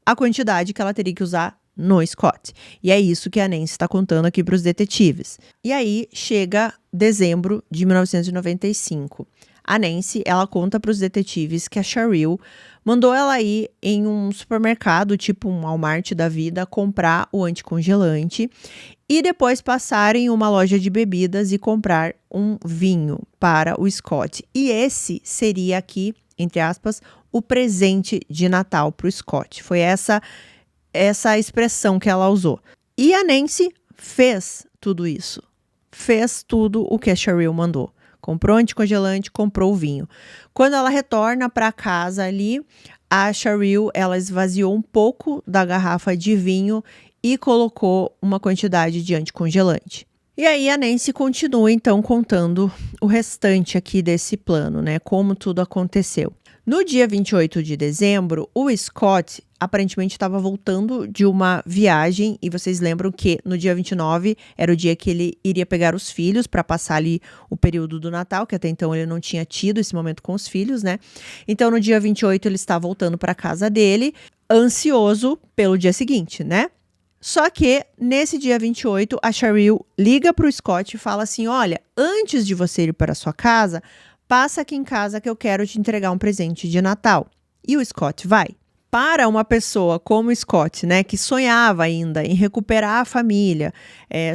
a quantidade que ela teria que usar no Scott. E é isso que a Nancy está contando aqui para os detetives. E aí chega dezembro de 1995. A Nancy, ela conta para os detetives que a Cheryl mandou ela ir em um supermercado, tipo um Walmart da vida, comprar o anticongelante e depois passar em uma loja de bebidas e comprar um vinho para o Scott. E esse seria aqui, entre aspas, o presente de Natal para o Scott. Foi essa expressão que ela usou. E a Nancy fez tudo isso. Fez tudo o que a Cheryl mandou. Comprou anticongelante, comprou o vinho. Quando ela retorna para casa ali, a Cheryl, ela esvaziou um pouco da garrafa de vinho e colocou uma quantidade de anticongelante. E aí a Nancy continua então contando o restante aqui desse plano, né? Como tudo aconteceu. No dia 28 de dezembro, o Scott aparentemente estava voltando de uma viagem e vocês lembram que no dia 29 era o dia que ele iria pegar os filhos para passar ali o período do Natal, que até então ele não tinha tido esse momento com os filhos, né? Então no dia 28 ele está voltando para casa dele, ansioso pelo dia seguinte, né? Só que nesse dia 28 a Cheryl liga para o Scott e fala assim, olha, antes de você ir para sua casa, passa aqui em casa que eu quero te entregar um presente de Natal. E o Scott vai. Para uma pessoa como o Scott, né, que sonhava ainda em recuperar a família,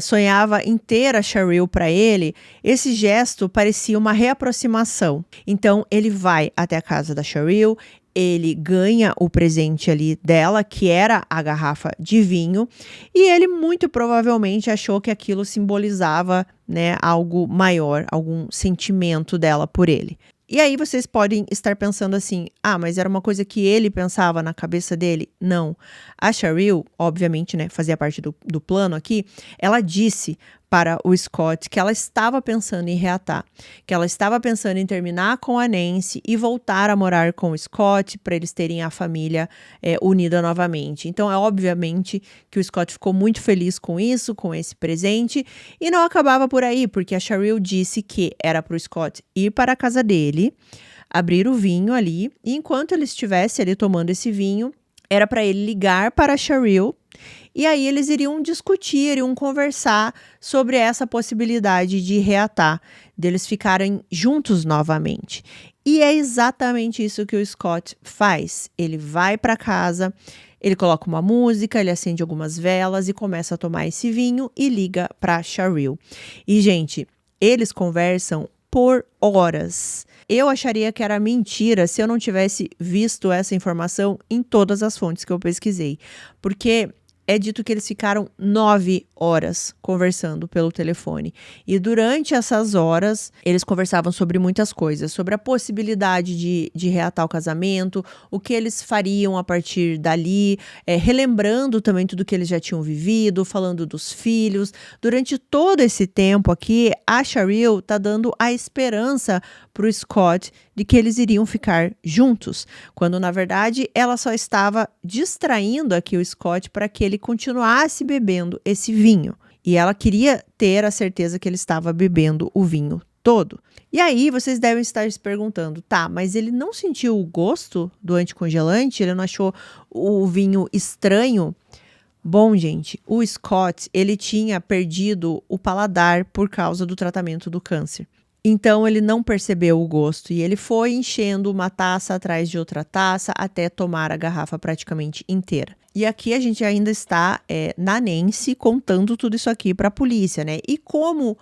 sonhava em ter a Cheryl para ele, esse gesto parecia uma reaproximação. Então, ele vai até a casa da Cheryl, ele ganha o presente ali dela, que era a garrafa de vinho, e ele muito provavelmente achou que aquilo simbolizava, né, algo maior, algum sentimento dela por ele. E aí vocês podem estar pensando assim, mas era uma coisa que ele pensava na cabeça dele? Não. A Cheryl, obviamente, né, fazia parte do plano aqui, ela disse para o Scott que ela estava pensando em reatar, que ela estava pensando em terminar com a Nancy e voltar a morar com o Scott para eles terem a família unida novamente. Então, é obviamente que o Scott ficou muito feliz com isso, com esse presente, e não acabava por aí, porque a Cheryl disse que era para o Scott ir para a casa dele, abrir o vinho ali, e enquanto ele estivesse ali tomando esse vinho, era para ele ligar para a Cheryl, e aí eles iriam discutir, iriam conversar sobre essa possibilidade de reatar, deles ficarem juntos novamente. E é exatamente isso que o Scott faz. Ele vai para casa, ele coloca uma música, ele acende algumas velas e começa a tomar esse vinho e liga para Cheryl. E, gente, eles conversam por horas. Eu acharia que era mentira se eu não tivesse visto essa informação em todas as fontes que eu pesquisei. Porque é dito que eles ficaram 9 horas conversando pelo telefone. E durante essas horas, eles conversavam sobre muitas coisas. Sobre a possibilidade de reatar o casamento, o que eles fariam a partir dali, relembrando também tudo que eles já tinham vivido, falando dos filhos. Durante todo esse tempo aqui, a Cheryl tá dando a esperança para o Scott de que eles iriam ficar juntos, quando na verdade ela só estava distraindo aqui o Scott para que ele continuasse bebendo esse vinho. E ela queria ter a certeza que ele estava bebendo o vinho todo. E aí vocês devem estar se perguntando, tá, mas ele não sentiu o gosto do anticongelante? Ele não achou o vinho estranho? Bom, gente, o Scott, ele tinha perdido o paladar por causa do tratamento do câncer. Então, ele não percebeu o gosto e ele foi enchendo uma taça atrás de outra taça até tomar a garrafa praticamente inteira. E aqui a gente ainda está na Nancy contando tudo isso aqui para a polícia, né? E como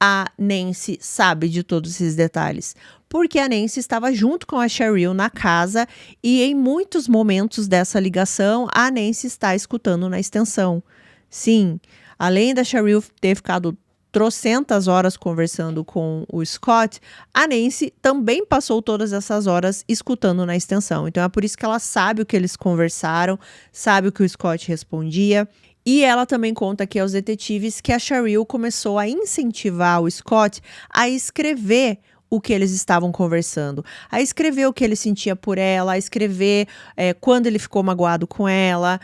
a Nancy sabe de todos esses detalhes? Porque a Nancy estava junto com a Cheryl na casa e em muitos momentos dessa ligação, a Nancy está escutando na extensão. Sim, além da Cheryl ter ficado trocentas horas conversando com o Scott, a Nancy também passou todas essas horas escutando na extensão. Então é por isso que ela sabe o que eles conversaram, sabe o que o Scott respondia. E ela também conta aqui aos detetives que a Cheryl começou a incentivar o Scott a escrever o que eles estavam conversando, a escrever o que ele sentia por ela, a escrever quando ele ficou magoado com ela,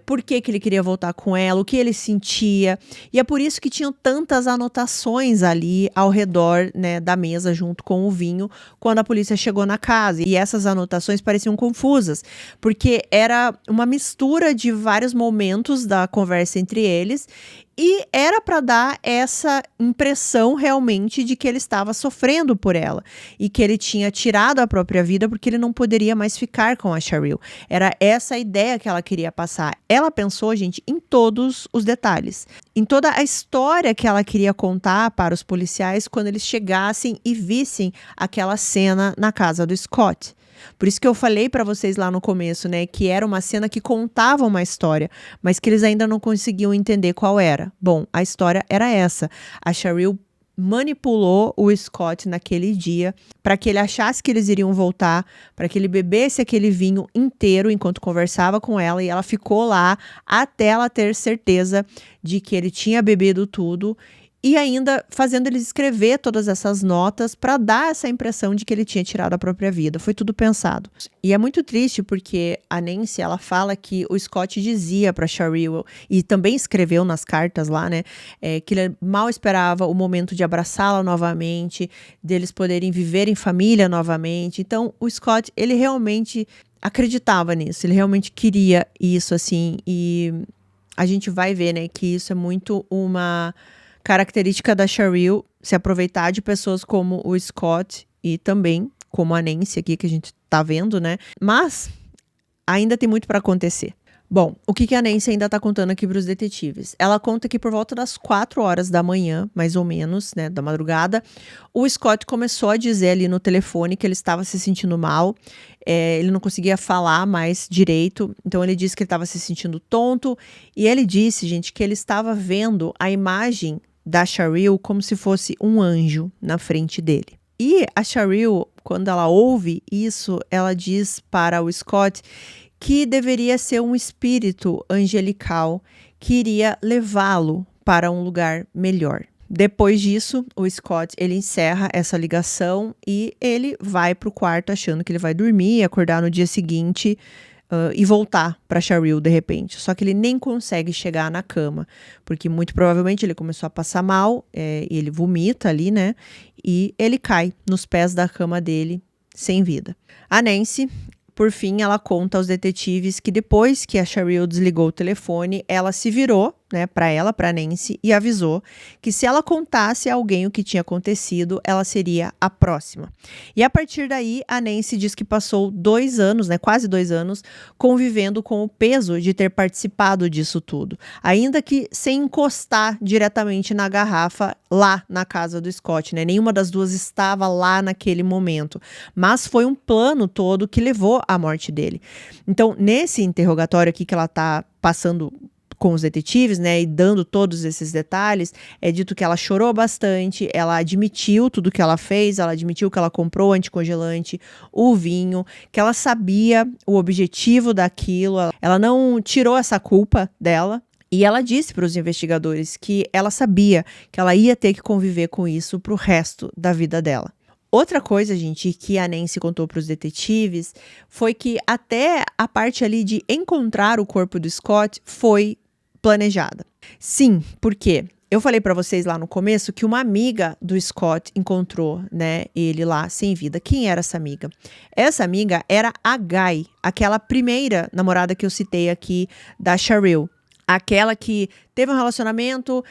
por que ele queria voltar com ela, o que ele sentia. E é por isso que tinham tantas anotações ali ao redor, né, da mesa junto com o vinho quando a polícia chegou na casa. E essas anotações pareciam confusas, porque era uma mistura de vários momentos da conversa entre eles. E era para dar essa impressão realmente de que ele estava sofrendo por ela e que ele tinha tirado a própria vida porque ele não poderia mais ficar com a Cheryl. Era essa a ideia que ela queria passar. Ela pensou, gente, em todos os detalhes, em toda a história que ela queria contar para os policiais quando eles chegassem e vissem aquela cena na casa do Scott. Por isso que eu falei para vocês lá no começo, né, que era uma cena que contava uma história, mas que eles ainda não conseguiam entender qual era. Bom, a história era essa. A Cheryl manipulou o Scott naquele dia para que ele achasse que eles iriam voltar, para que ele bebesse aquele vinho inteiro enquanto conversava com ela, e ela ficou lá até ela ter certeza de que ele tinha bebido tudo. E ainda fazendo eles escrever todas essas notas para dar essa impressão de que ele tinha tirado a própria vida. Foi tudo pensado. E é muito triste porque a Nancy, ela fala que o Scott dizia para Cheryl, e também escreveu nas cartas lá, né, que ele mal esperava o momento de abraçá-la novamente, deles poderem viver em família novamente. Então, o Scott, ele realmente acreditava nisso, ele realmente queria isso, assim, e a gente vai ver, né, que isso é muito uma característica da Cheryl, se aproveitar de pessoas como o Scott e também como a Nancy aqui que a gente tá vendo, né? Mas ainda tem muito para acontecer. Bom, o que a Nancy ainda tá contando aqui para os detetives? Ela conta que por volta das 4 horas da manhã, mais ou menos, né, da madrugada, o Scott começou a dizer ali no telefone que ele estava se sentindo mal, ele não conseguia falar mais direito, então ele disse que ele estava se sentindo tonto, e ele disse, gente, que ele estava vendo a imagem da Cheryl como se fosse um anjo na frente dele. E a Cheryl, quando ela ouve isso, ela diz para o Scott que deveria ser um espírito angelical que iria levá-lo para um lugar melhor. Depois disso, o Scott, ele encerra essa ligação e ele vai para o quarto achando que ele vai dormir, acordar no dia seguinte e voltar para Cheryl de repente. Só que ele nem consegue chegar na cama, porque muito provavelmente ele começou a passar mal, e ele vomita ali, né? E ele cai nos pés da cama dele, sem vida. A Nancy, por fim, ela conta aos detetives que depois que a Cheryl desligou o telefone, ela se virou, né, para Nancy, e avisou que se ela contasse a alguém o que tinha acontecido, ela seria a próxima. E a partir daí, a Nancy diz que passou 2 anos, né, quase 2 anos, convivendo com o peso de ter participado disso tudo, ainda que sem encostar diretamente na garrafa lá na casa do Scott, né? Nenhuma das duas estava lá naquele momento, mas foi um plano todo que levou à morte dele. Então, nesse interrogatório aqui que ela tá passando com os detetives, né, e dando todos esses detalhes, é dito que ela chorou bastante, ela admitiu tudo que ela fez, ela admitiu que ela comprou o anticongelante, o vinho, que ela sabia o objetivo daquilo, ela não tirou essa culpa dela, e ela disse para os investigadores que ela sabia que ela ia ter que conviver com isso pro resto da vida dela. Outra coisa, gente, que a Nancy contou para os detetives foi que até a parte ali de encontrar o corpo do Scott foi planejada. Sim, porque eu falei para vocês lá no começo que uma amiga do Scott encontrou, né, ele lá sem vida. Quem era essa amiga? Essa amiga era a Guy, aquela primeira namorada que eu citei aqui da Cheryl. Aquela que teve um relacionamento,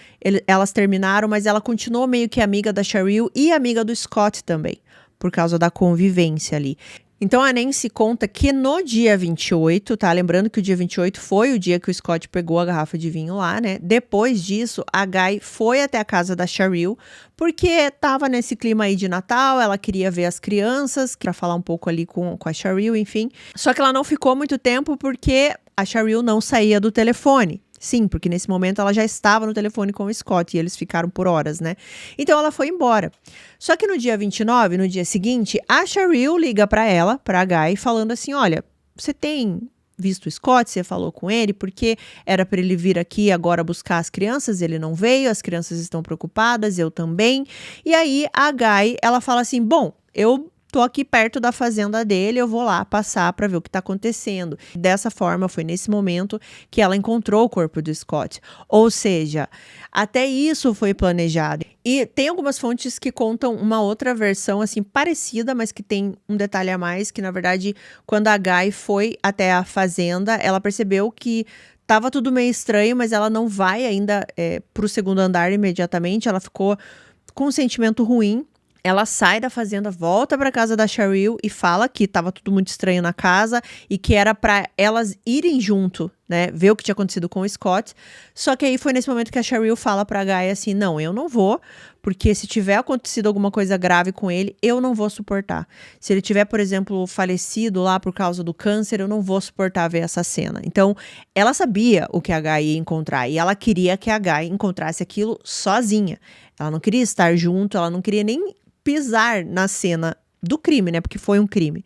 elas terminaram, mas ela continuou meio que amiga da Cheryl e amiga do Scott também, por causa da convivência ali. Então a Nancy conta que no dia 28, tá? Lembrando que o dia 28 foi o dia que o Scott pegou a garrafa de vinho lá, né? Depois disso, a Guy foi até a casa da Cheryl, porque tava nesse clima aí de Natal, ela queria ver as crianças, pra falar um pouco ali com a Cheryl, enfim. Só que ela não ficou muito tempo porque a Cheryl não saía do telefone. Sim, porque nesse momento ela já estava no telefone com o Scott e eles ficaram por horas, né? Então ela foi embora. Só que no dia 29, no dia seguinte, a Cheryl liga pra ela, pra Guy, falando assim, olha, você tem visto o Scott, você falou com ele, porque era para ele vir aqui agora buscar as crianças, ele não veio, as crianças estão preocupadas, eu também. E aí a Guy, ela fala assim, bom, eu tô aqui perto da fazenda dele, eu vou lá passar para ver o que tá acontecendo. Dessa forma, foi nesse momento que ela encontrou o corpo do Scott. Ou seja, até isso foi planejado. E tem algumas fontes que contam uma outra versão, assim, parecida, mas que tem um detalhe a mais, que na verdade, quando a Guy foi até a fazenda, ela percebeu que tava tudo meio estranho, mas ela não vai ainda pro segundo andar imediatamente, ela ficou com um sentimento ruim. Ela sai da fazenda, volta para casa da Cheryl e fala que tava tudo muito estranho na casa e que era para elas irem junto, né, ver o que tinha acontecido com o Scott. Só que aí foi nesse momento que a Cheryl fala pra Guy assim, não, eu não vou, porque se tiver acontecido alguma coisa grave com ele, eu não vou suportar. Se ele tiver, por exemplo, falecido lá por causa do câncer, eu não vou suportar ver essa cena. Então, ela sabia o que a Guy ia encontrar e ela queria que a Guy encontrasse aquilo sozinha. Ela não queria estar junto, ela não queria nem pisar na cena do crime, né? Porque foi um crime.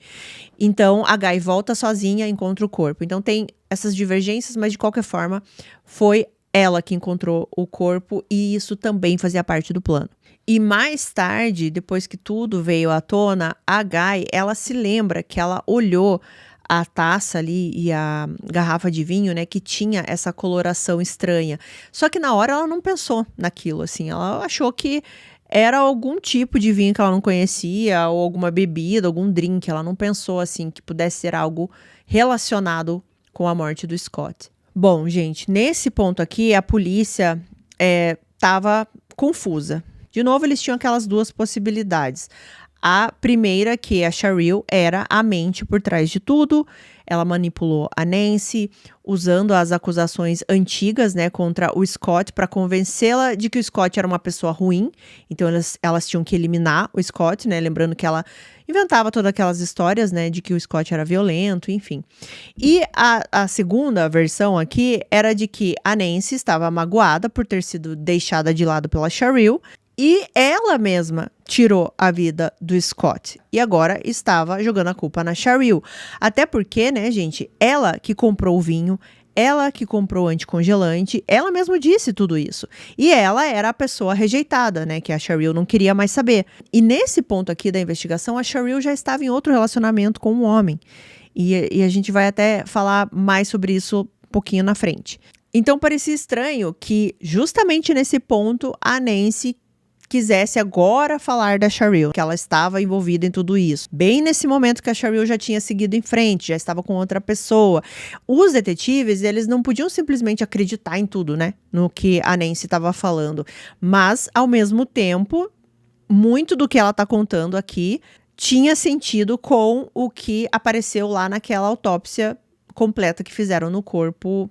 Então, a Guy volta sozinha, encontra o corpo. Então, tem essas divergências, mas de qualquer forma, foi ela que encontrou o corpo e isso também fazia parte do plano. E mais tarde, depois que tudo veio à tona, a Guy, ela se lembra que ela olhou a taça ali e a garrafa de vinho, né, que tinha essa coloração estranha. Só que na hora ela não pensou naquilo, assim, ela achou que era algum tipo de vinho que ela não conhecia, ou alguma bebida, algum drink. Ela não pensou, assim, que pudesse ser algo relacionado com a morte do Scott. Bom, gente, nesse ponto aqui, a polícia estava confusa. De novo, eles tinham aquelas duas possibilidades. A primeira, que a Cheryl era a mente por trás de tudo. Ela manipulou a Nancy, usando as acusações antigas, né, contra o Scott para convencê-la de que o Scott era uma pessoa ruim. Então, elas tinham que eliminar o Scott, né? Lembrando que ela inventava todas aquelas histórias, né, de que o Scott era violento, enfim. E a segunda versão aqui era de que a Nancy estava magoada por ter sido deixada de lado pela Cheryl. E ela mesma tirou a vida do Scott. E agora estava jogando a culpa na Cheryl. Até porque, né, gente, ela que comprou o vinho, ela que comprou o anticongelante, ela mesma disse tudo isso. E ela era a pessoa rejeitada, né, que a Cheryl não queria mais saber. E nesse ponto aqui da investigação, a Cheryl já estava em outro relacionamento com um homem. E a gente vai até falar mais sobre isso um pouquinho na frente. Então parecia estranho que, justamente nesse ponto, a Nancy quisesse agora falar da Cheryl, que ela estava envolvida em tudo isso. Bem nesse momento que a Cheryl já tinha seguido em frente, já estava com outra pessoa. Os detetives, eles não podiam simplesmente acreditar em tudo, né? No que a Nancy estava falando. Mas, ao mesmo tempo, muito do que ela está contando aqui tinha sentido com o que apareceu lá naquela autópsia completa que fizeram no corpo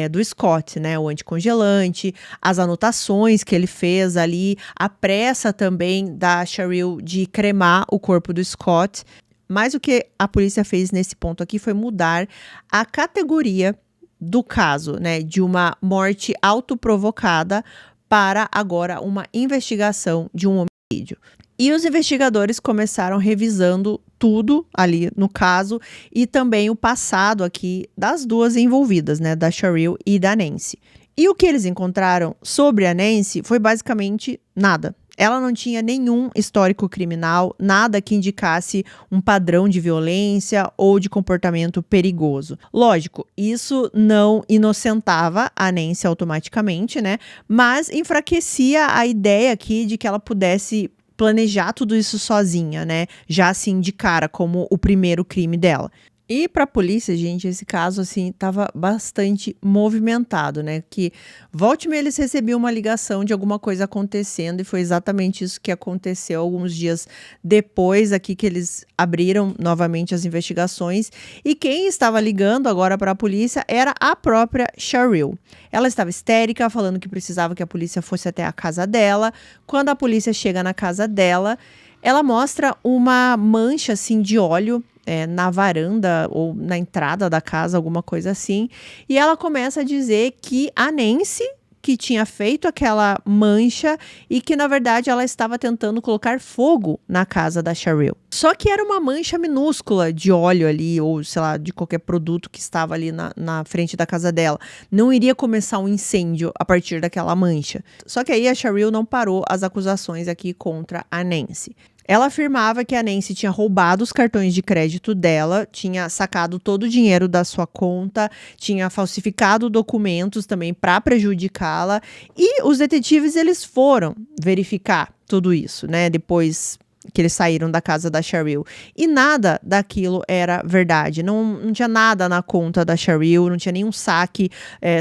do Scott, né? O anticongelante, as anotações que ele fez ali, a pressa também da Cheryl de cremar o corpo do Scott. Mas o que a polícia fez nesse ponto aqui foi mudar a categoria do caso, né? De uma morte autoprovocada para agora uma investigação de um homicídio. E os investigadores começaram revisando tudo ali no caso e também o passado aqui das duas envolvidas, né, da Cheryl e da Nancy. E o que eles encontraram sobre a Nancy foi basicamente nada. Ela não tinha nenhum histórico criminal, nada que indicasse um padrão de violência ou de comportamento perigoso. Lógico, isso não inocentava a Nancy automaticamente, né, mas enfraquecia a ideia aqui de que ela pudesse planejar tudo isso sozinha, né? Já assim de cara como o primeiro crime dela. E para a polícia, gente, esse caso, assim, estava bastante movimentado, né? Que volte e meia eles recebiam uma ligação de alguma coisa acontecendo, e foi exatamente isso que aconteceu alguns dias depois aqui que eles abriram novamente as investigações. E quem estava ligando agora para a polícia era a própria Cheryl. Ela estava histérica, falando que precisava que a polícia fosse até a casa dela. Quando a polícia chega na casa dela, ela mostra uma mancha, assim, de óleo na varanda ou na entrada da casa, alguma coisa assim. E ela começa a dizer que a Nancy que tinha feito aquela mancha e que, na verdade, ela estava tentando colocar fogo na casa da Cheryl. Só que era uma mancha minúscula de óleo ali, ou sei lá, de qualquer produto que estava ali na frente da casa dela. Não iria começar um incêndio a partir daquela mancha. Só que aí a Cheryl não parou as acusações aqui contra a Nancy. Ela afirmava que a Nancy tinha roubado os cartões de crédito dela, tinha sacado todo o dinheiro da sua conta, tinha falsificado documentos também para prejudicá-la. E os detetives, eles foram verificar tudo isso, né? Depois que eles saíram da casa da Cheryl. E nada daquilo era verdade. Não tinha nada na conta da Cheryl, não tinha nenhum saque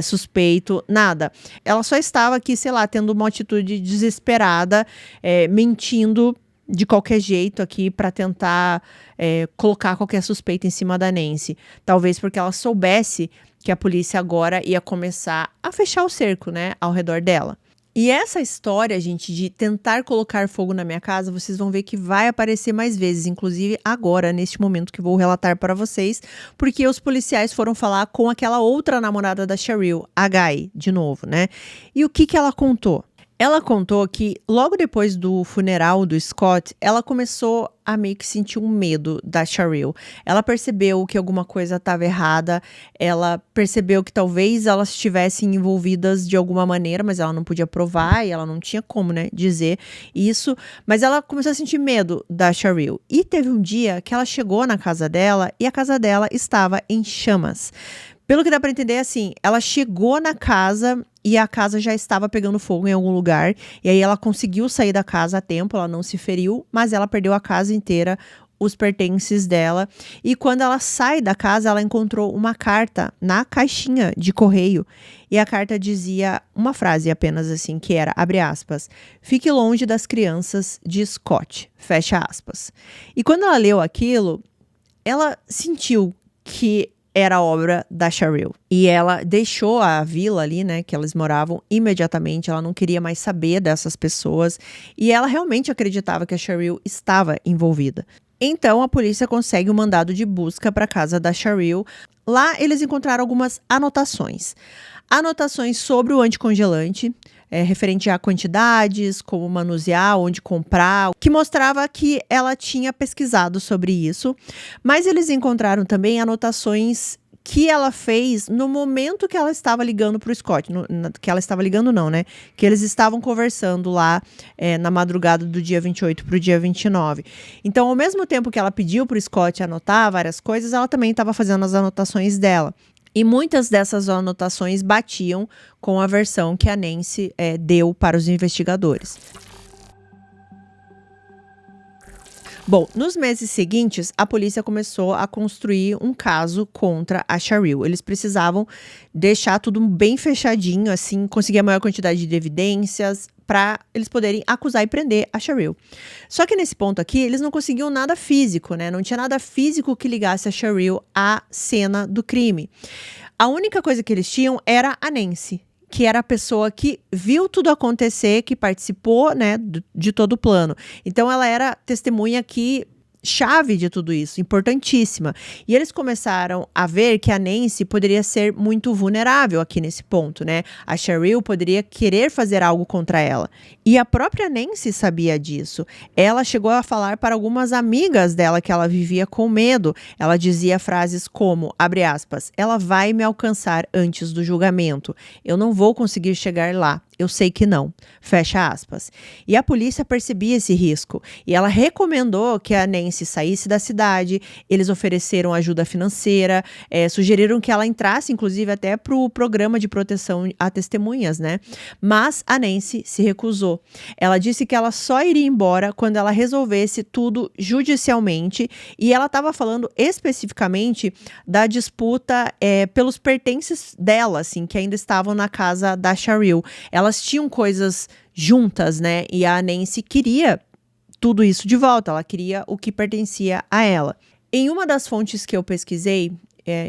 suspeito, nada. Ela só estava aqui, sei lá, tendo uma atitude desesperada, mentindo de qualquer jeito aqui para tentar colocar qualquer suspeita em cima da Nancy. Talvez porque ela soubesse que a polícia agora ia começar a fechar o cerco, né, ao redor dela. E essa história, gente, de tentar colocar fogo na minha casa, vocês vão ver que vai aparecer mais vezes, inclusive agora, neste momento que vou relatar para vocês, porque os policiais foram falar com aquela outra namorada da Cheryl, a Guy, de novo, né? E o que ela contou? Ela contou que logo depois do funeral do Scott, ela começou a meio que sentir um medo da Cheryl. Ela percebeu que alguma coisa estava errada, ela percebeu que talvez elas estivessem envolvidas de alguma maneira, mas ela não podia provar e ela não tinha como, né, dizer isso. Mas ela começou a sentir medo da Cheryl. E teve um dia que ela chegou na casa dela e a casa dela estava em chamas. Pelo que dá pra entender, assim, ela chegou na casa e a casa já estava pegando fogo em algum lugar. E aí ela conseguiu sair da casa a tempo, ela não se feriu, mas ela perdeu a casa inteira, os pertences dela. E quando ela sai da casa, ela encontrou uma carta na caixinha de correio. E a carta dizia uma frase apenas assim, que era, abre aspas, fique longe das crianças de Scott, fecha aspas. E quando ela leu aquilo, ela sentiu que era obra da Cheryl. E ela deixou a vila ali, né, que elas moravam imediatamente. Ela não queria mais saber dessas pessoas. E ela realmente acreditava que a Cheryl estava envolvida. Então, a polícia consegue um mandado de busca para a casa da Cheryl. Lá, eles encontraram algumas anotações. Anotações sobre o anticongelante, referente a quantidades, como manusear, onde comprar, que mostrava que ela tinha pesquisado sobre isso. Mas eles encontraram também anotações que ela fez no momento que ela estava ligando para o Scott. Que ela estava ligando não, né? Que eles estavam conversando lá na madrugada do dia 28 para o dia 29. Então, ao mesmo tempo que ela pediu para o Scott anotar várias coisas, ela também estava fazendo as anotações dela. E muitas dessas anotações batiam com a versão que a Nancy deu para os investigadores. Bom, nos meses seguintes, a polícia começou a construir um caso contra a Cheryl. Eles precisavam deixar tudo bem fechadinho, assim, conseguir a maior quantidade de evidências para eles poderem acusar e prender a Cheryl. Só que nesse ponto aqui, eles não conseguiam nada físico, né? Não tinha nada físico que ligasse a Cheryl à cena do crime. A única coisa que eles tinham era a Nancy, que era a pessoa que viu tudo acontecer, que participou, né, de todo o plano. Então, ela era testemunha que chave de tudo isso, importantíssima. E eles começaram a ver que a Nancy poderia ser muito vulnerável aqui nesse ponto, né? A Cheryl poderia querer fazer algo contra ela. E a própria Nancy sabia disso. Ela chegou a falar para algumas amigas dela que ela vivia com medo. Ela dizia frases como, abre aspas, ela vai me alcançar antes do julgamento. Eu não vou conseguir chegar lá. Eu sei que não, fecha aspas. E a polícia percebia esse risco e ela recomendou que a Nancy saísse da cidade. Eles ofereceram ajuda financeira, sugeriram que ela entrasse, inclusive, até para o programa de proteção a testemunhas, né? Mas a Nancy se recusou. Ela disse que ela só iria embora quando ela resolvesse tudo judicialmente, e ela estava falando especificamente da disputa pelos pertences dela, assim, que ainda estavam na casa da Cheryl. Elas tinham coisas juntas, né? E a Nancy queria tudo isso de volta. Ela queria o que pertencia a ela. Em uma das fontes que eu pesquisei,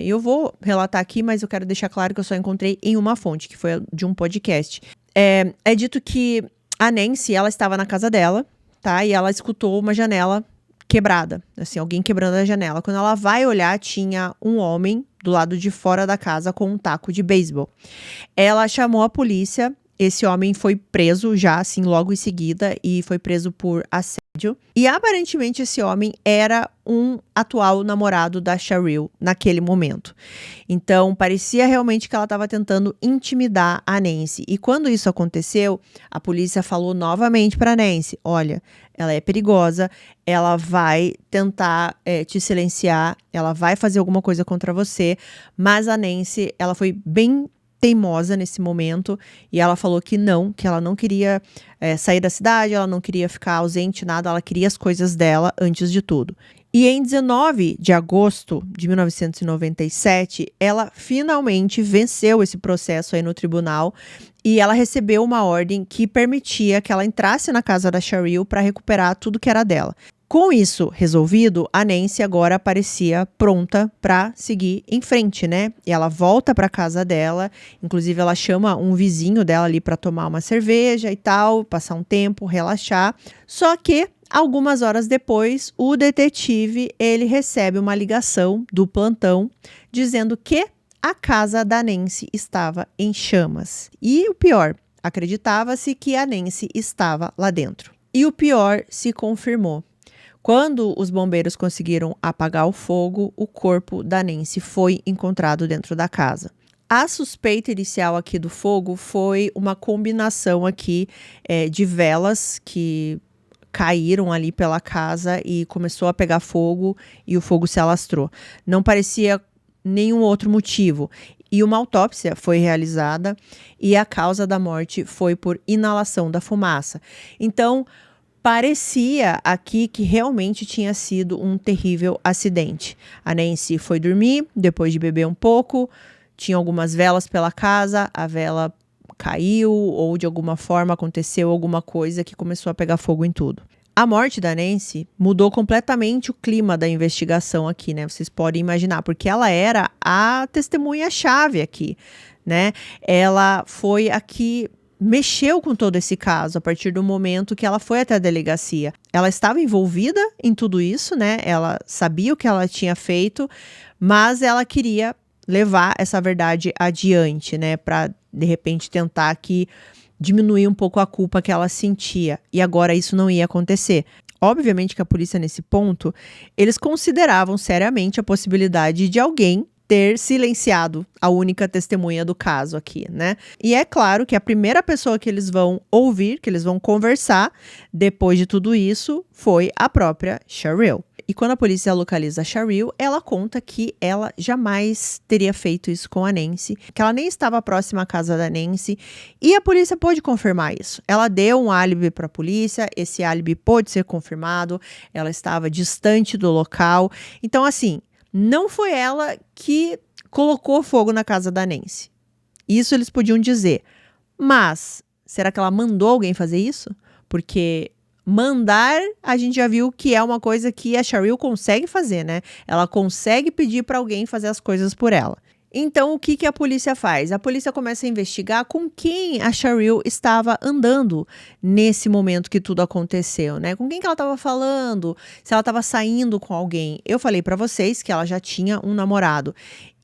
eu vou relatar aqui, mas eu quero deixar claro que eu só encontrei em uma fonte, que foi de um podcast. É dito que a Nancy, ela estava na casa dela, tá? E ela escutou uma janela quebrada, assim, alguém quebrando a janela. Quando ela vai olhar, tinha um homem do lado de fora da casa com um taco de beisebol. Ela chamou a polícia. Esse homem foi preso já, assim, logo em seguida, e foi preso por assédio. E aparentemente esse homem era um atual namorado da Cheryl naquele momento. Então, parecia realmente que ela estava tentando intimidar a Nancy. E quando isso aconteceu, a polícia falou novamente para a Nancy: olha, ela é perigosa, ela vai tentar te silenciar, ela vai fazer alguma coisa contra você. Mas a Nancy, ela foi bem teimosa nesse momento, e ela falou que ela não queria sair da cidade, ela não queria ficar ausente, nada, ela queria as coisas dela antes de tudo. E em 19 de agosto de 1997, ela finalmente venceu esse processo aí no tribunal, e ela recebeu uma ordem que permitia que ela entrasse na casa da Cheryl para recuperar tudo que era dela. Com isso resolvido, a Nancy agora parecia pronta para seguir em frente, né? E ela volta para casa dela, inclusive ela chama um vizinho dela ali para tomar uma cerveja e tal, passar um tempo, relaxar. Só que algumas horas depois, o detetive, ele recebe uma ligação do plantão dizendo que a casa da Nancy estava em chamas. E o pior, acreditava-se que a Nancy estava lá dentro. E o pior se confirmou. Quando os bombeiros conseguiram apagar o fogo, o corpo da Nancy foi encontrado dentro da casa. A suspeita inicial aqui do fogo foi uma combinação aqui de velas que caíram ali pela casa e começou a pegar fogo e o fogo se alastrou. Não parecia nenhum outro motivo. E uma autópsia foi realizada e a causa da morte foi por inalação da fumaça. Então, parecia aqui que realmente tinha sido um terrível acidente. A Nancy foi dormir, depois de beber um pouco, tinha algumas velas pela casa, a vela caiu ou de alguma forma aconteceu alguma coisa que começou a pegar fogo em tudo. A morte da Nancy mudou completamente o clima da investigação aqui, né? Vocês podem imaginar, porque ela era a testemunha-chave aqui, né? Ela foi aqui, mexeu com todo esse caso a partir do momento que ela foi até a delegacia. Ela estava envolvida em tudo isso, né? Ela sabia o que ela tinha feito, mas ela queria levar essa verdade adiante, né? Para, de repente, tentar aqui diminuir um pouco a culpa que ela sentia. E agora isso não ia acontecer. Obviamente que a polícia, nesse ponto, eles consideravam seriamente a possibilidade de alguém ter silenciado a única testemunha do caso aqui, né? E é claro que a primeira pessoa que eles vão ouvir, que eles vão conversar, depois de tudo isso, foi a própria Cheryl. E quando a polícia localiza a Cheryl, ela conta que ela jamais teria feito isso com a Nancy, que ela nem estava próxima à casa da Nancy, e a polícia pôde confirmar isso. Ela deu um álibi para a polícia, esse álibi pôde ser confirmado, ela estava distante do local. Então, assim, não foi ela que colocou fogo na casa da Nancy. Isso eles podiam dizer. Mas, será que ela mandou alguém fazer isso? Porque mandar, a gente já viu que é uma coisa que a Cheryl consegue fazer, né? Ela consegue pedir para alguém fazer as coisas por ela. Então, o que a polícia faz? A polícia começa a investigar com quem a Cheryl estava andando nesse momento que tudo aconteceu, né? Com quem que ela estava falando, se ela estava saindo com alguém. Eu falei para vocês que ela já tinha um namorado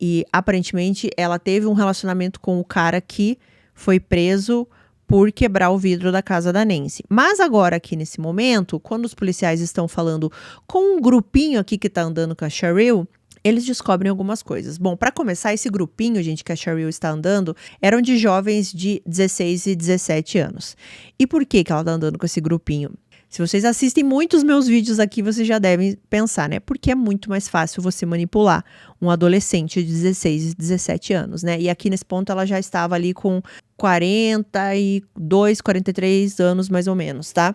e, aparentemente, ela teve um relacionamento com o cara que foi preso por quebrar o vidro da casa da Nancy. Mas agora, aqui nesse momento, quando os policiais estão falando com um grupinho aqui que tá andando com a Cheryl, eles descobrem algumas coisas. Bom, para começar, esse grupinho, gente, que a Cheryl está andando, eram de jovens de 16 e 17 anos. E por que ela está andando com esse grupinho? Se vocês assistem muitos meus vídeos aqui, vocês já devem pensar, né? Porque é muito mais fácil você manipular um adolescente de 16 e 17 anos, né? E aqui nesse ponto ela já estava ali com 42, 43 anos mais ou menos, tá?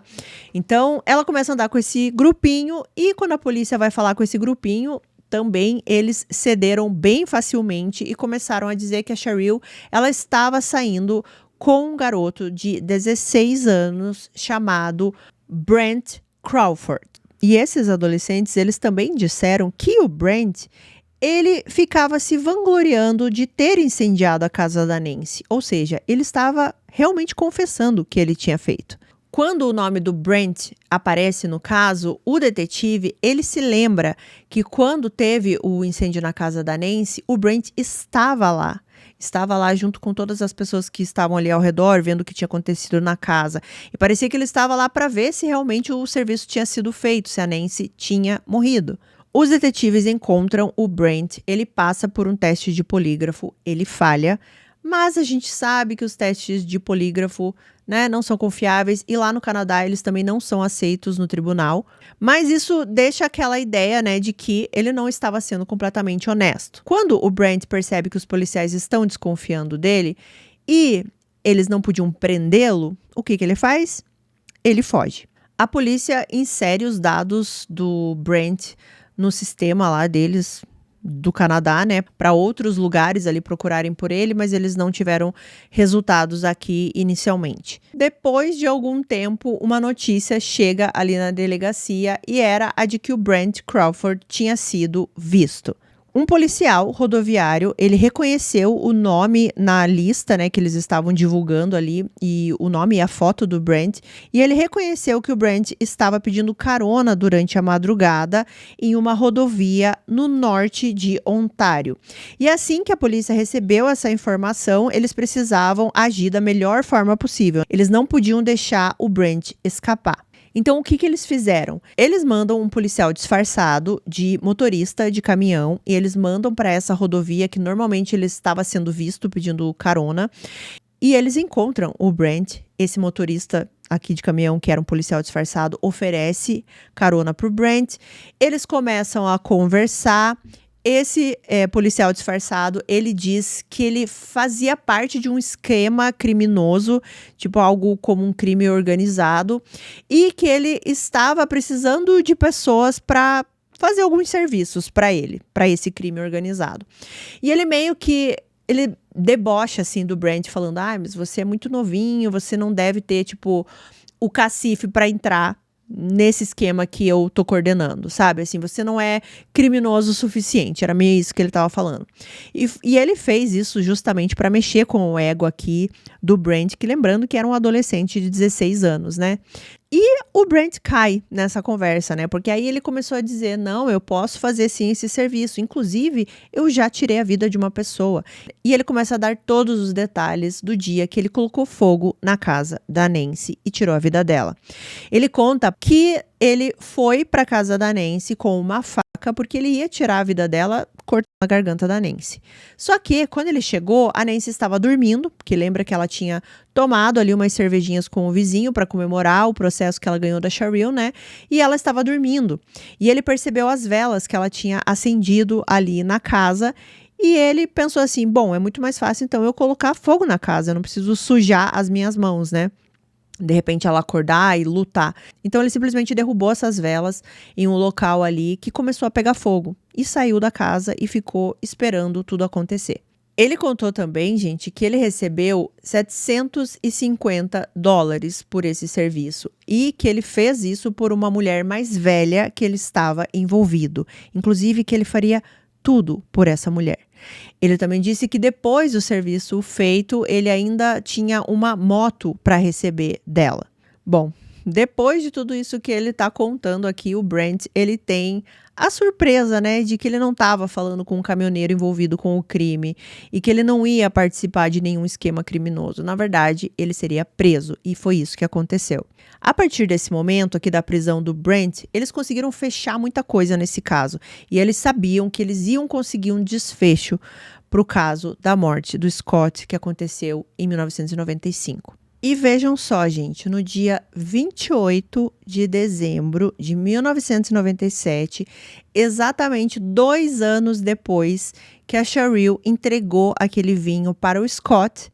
Então, ela começa a andar com esse grupinho e quando a polícia vai falar com esse grupinho, também eles cederam bem facilmente e começaram a dizer que a Cheryl, ela estava saindo com um garoto de 16 anos chamado Brent Crawford. E esses adolescentes, eles também disseram que o Brent, ele ficava se vangloriando de ter incendiado a casa da Nancy. Ou seja, ele estava realmente confessando o que ele tinha feito. Quando o nome do Brent aparece no caso, o detetive, ele se lembra que quando teve o incêndio na casa da Nancy, o Brent estava lá. Estava lá junto com todas as pessoas que estavam ali ao redor, vendo o que tinha acontecido na casa. E parecia que ele estava lá para ver se realmente o serviço tinha sido feito, se a Nancy tinha morrido. Os detetives encontram o Brent, ele passa por um teste de polígrafo, ele falha, mas a gente sabe que os testes de polígrafo, né, não são confiáveis e lá no Canadá eles também não são aceitos no tribunal. Mas isso deixa aquela ideia, né, de que ele não estava sendo completamente honesto. Quando o Brent percebe que os policiais estão desconfiando dele e eles não podiam prendê-lo, o que ele faz? Ele foge. A polícia insere os dados do Brent no sistema lá deles, do Canadá, né, para outros lugares ali procurarem por ele, mas eles não tiveram resultados aqui inicialmente. Depois de algum tempo, uma notícia chega ali na delegacia e era a de que o Brent Crawford tinha sido visto. Um policial rodoviário, ele reconheceu o nome na lista, né, que eles estavam divulgando ali, e o nome e a foto do Brent, e ele reconheceu que o Brent estava pedindo carona durante a madrugada em uma rodovia no norte de Ontário. E assim que a polícia recebeu essa informação, eles precisavam agir da melhor forma possível. Eles não podiam deixar o Brent escapar. Então, o que eles fizeram? Eles mandam um policial disfarçado de motorista de caminhão e eles mandam para essa rodovia que normalmente ele estava sendo visto pedindo carona e eles encontram o Brent, esse motorista aqui de caminhão que era um policial disfarçado, oferece carona para o Brent, eles começam a conversar. Esse policial disfarçado, ele diz que ele fazia parte de um esquema criminoso, tipo algo como um crime organizado, e que ele estava precisando de pessoas para fazer alguns serviços para ele, para esse crime organizado. E ele meio que ele debocha assim do Brent, falando: mas você é muito novinho, você não deve ter tipo o cacife para entrar nesse esquema que eu tô coordenando, sabe? Assim, você não é criminoso o suficiente. Era meio isso que ele tava falando. E ele fez isso justamente para mexer com o ego aqui do Brent, que lembrando que era um adolescente de 16 anos, né? E o Brent cai nessa conversa, né? Porque aí ele começou a dizer: não, eu posso fazer sim esse serviço. Inclusive, eu já tirei a vida de uma pessoa. E ele começa a dar todos os detalhes do dia que ele colocou fogo na casa da Nancy e tirou a vida dela. Ele conta que ele foi para a casa da Nancy com uma faca porque ele ia tirar a vida dela cortando a garganta da Nancy. Só que quando ele chegou, a Nancy estava dormindo, porque lembra que ela tinha tomado ali umas cervejinhas com o vizinho para comemorar o processo que ela ganhou da Cheryl, né? E ela estava dormindo. E ele percebeu as velas que ela tinha acendido ali na casa. E ele pensou assim: bom, é muito mais fácil então eu colocar fogo na casa, eu não preciso sujar as minhas mãos, né? De repente ela acordar e lutar. Então ele simplesmente derrubou essas velas em um local ali que começou a pegar fogo. E saiu da casa e ficou esperando tudo acontecer. Ele contou também, gente, que ele recebeu $750 por esse serviço. E que ele fez isso por uma mulher mais velha que ele estava envolvido. Inclusive que ele faria tudo por essa mulher. Ele também disse que depois do serviço feito, ele ainda tinha uma moto para receber dela. Bom, depois de tudo isso que ele tá contando aqui, o Brent, ele tem a surpresa, né, de que ele não estava falando com um caminhoneiro envolvido com o crime e que ele não ia participar de nenhum esquema criminoso. Na verdade, ele seria preso e foi isso que aconteceu. A partir desse momento aqui da prisão do Brent, eles conseguiram fechar muita coisa nesse caso e eles sabiam que eles iam conseguir um desfecho para o caso da morte do Scott, que aconteceu em 1995. E vejam só, gente, no dia 28 de dezembro de 1997, exatamente 2 anos depois que a Cheryl entregou aquele vinho para o Scott,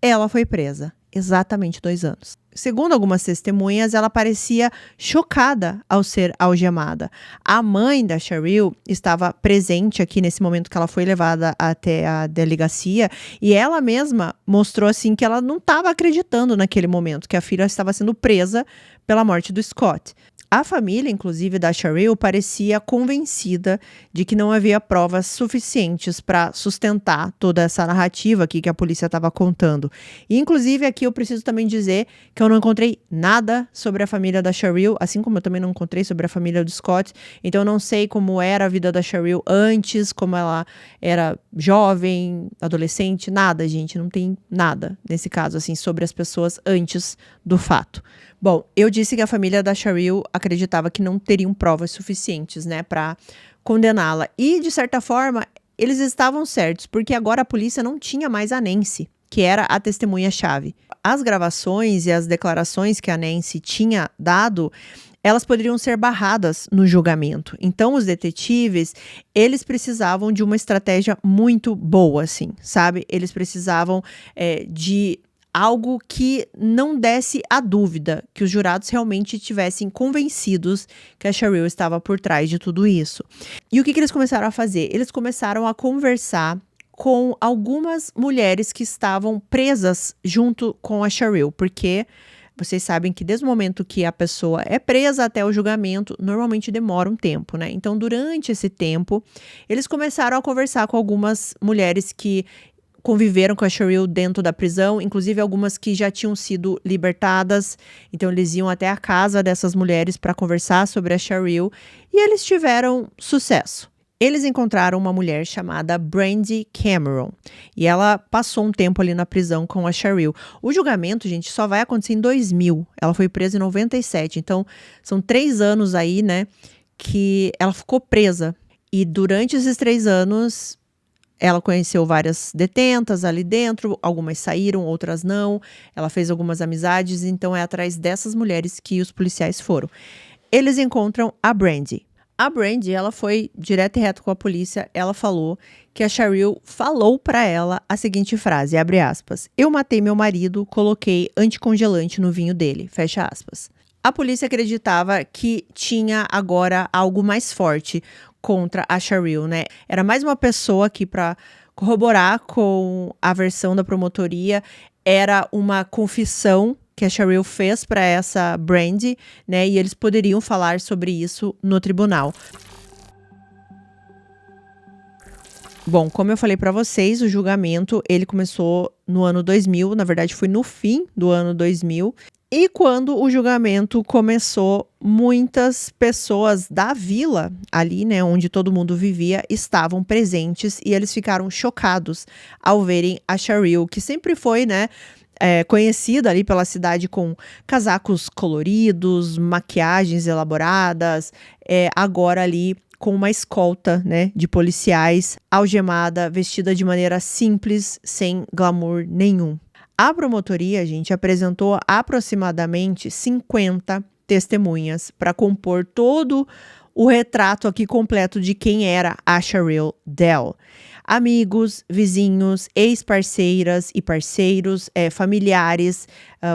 ela foi presa. Exatamente 2 anos. Segundo algumas testemunhas, ela parecia chocada ao ser algemada. A mãe da Cheryl estava presente aqui nesse momento que ela foi levada até a delegacia e ela mesma mostrou assim que ela não estava acreditando naquele momento que a filha estava sendo presa pela morte do Scott. A família, inclusive, da Cheryl parecia convencida de que não havia provas suficientes para sustentar toda essa narrativa aqui que a polícia estava contando. E, inclusive, aqui eu preciso também dizer que eu não encontrei nada sobre a família da Cheryl, assim como eu também não encontrei sobre a família do Scott. Então, eu não sei como era a vida da Cheryl antes, como ela era jovem, adolescente, nada, gente. Não tem nada, nesse caso, assim, sobre as pessoas antes do fato. Bom, eu disse que a família da Cheryl acreditava que não teriam provas suficientes, né, para condená-la. E, de certa forma, eles estavam certos, porque agora a polícia não tinha mais a Nancy, que era a testemunha-chave. As gravações e as declarações que a Nancy tinha dado, elas poderiam ser barradas no julgamento. Então, os detetives, eles precisavam de uma estratégia muito boa, assim, sabe? Eles precisavam de algo que não desse a dúvida, que os jurados realmente tivessem convencidos que a Cheryl estava por trás de tudo isso. E o que eles começaram a fazer? Eles começaram a conversar com algumas mulheres que estavam presas junto com a Cheryl, porque vocês sabem que desde o momento que a pessoa é presa até o julgamento, normalmente demora um tempo, né? Então, durante esse tempo, eles começaram a conversar com algumas mulheres que conviveram com a Cheryl dentro da prisão, inclusive algumas que já tinham sido libertadas. Então, eles iam até a casa dessas mulheres para conversar sobre a Cheryl e eles tiveram sucesso. Eles encontraram uma mulher chamada Brandy Cameron e ela passou um tempo ali na prisão com a Cheryl. O julgamento, gente, só vai acontecer em 2000. Ela foi presa em 97, então são 3 anos aí, né, que ela ficou presa. E durante esses 3 anos, ela conheceu várias detentas ali dentro, algumas saíram, outras não. Ela fez algumas amizades, então é atrás dessas mulheres que os policiais foram. Eles encontram a Brandy. A Brandy, ela foi direto e reto com a polícia. Ela falou que a Cheryl falou para ela a seguinte frase, abre aspas: "Eu matei meu marido, coloquei anticongelante no vinho dele", fecha aspas. A polícia acreditava que tinha agora algo mais forte contra a Cheryl, né? Era mais uma pessoa que, para corroborar com a versão da promotoria, era uma confissão que a Cheryl fez para essa Brandy, né? E eles poderiam falar sobre isso no tribunal. Bom, como eu falei para vocês, o julgamento ele começou no ano 2000, na verdade foi no fim do ano 2000. E quando o julgamento começou, muitas pessoas da vila ali, né, onde todo mundo vivia, estavam presentes e eles ficaram chocados ao verem a Cheryl, que sempre foi, né, conhecida ali pela cidade com casacos coloridos, maquiagens elaboradas, agora ali com uma escolta, né, de policiais, algemada, vestida de maneira simples, sem glamour nenhum. A promotoria, gente, apresentou aproximadamente 50 testemunhas para compor todo o retrato aqui completo de quem era a Cheryl Dell. Amigos, vizinhos, ex-parceiras e parceiros, familiares,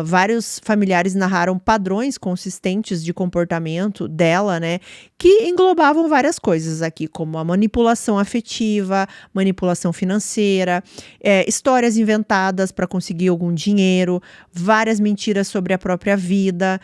vários familiares narraram padrões consistentes de comportamento dela, né, que englobavam várias coisas aqui, como a manipulação afetiva, manipulação financeira, histórias inventadas para conseguir algum dinheiro, várias mentiras sobre a própria vida,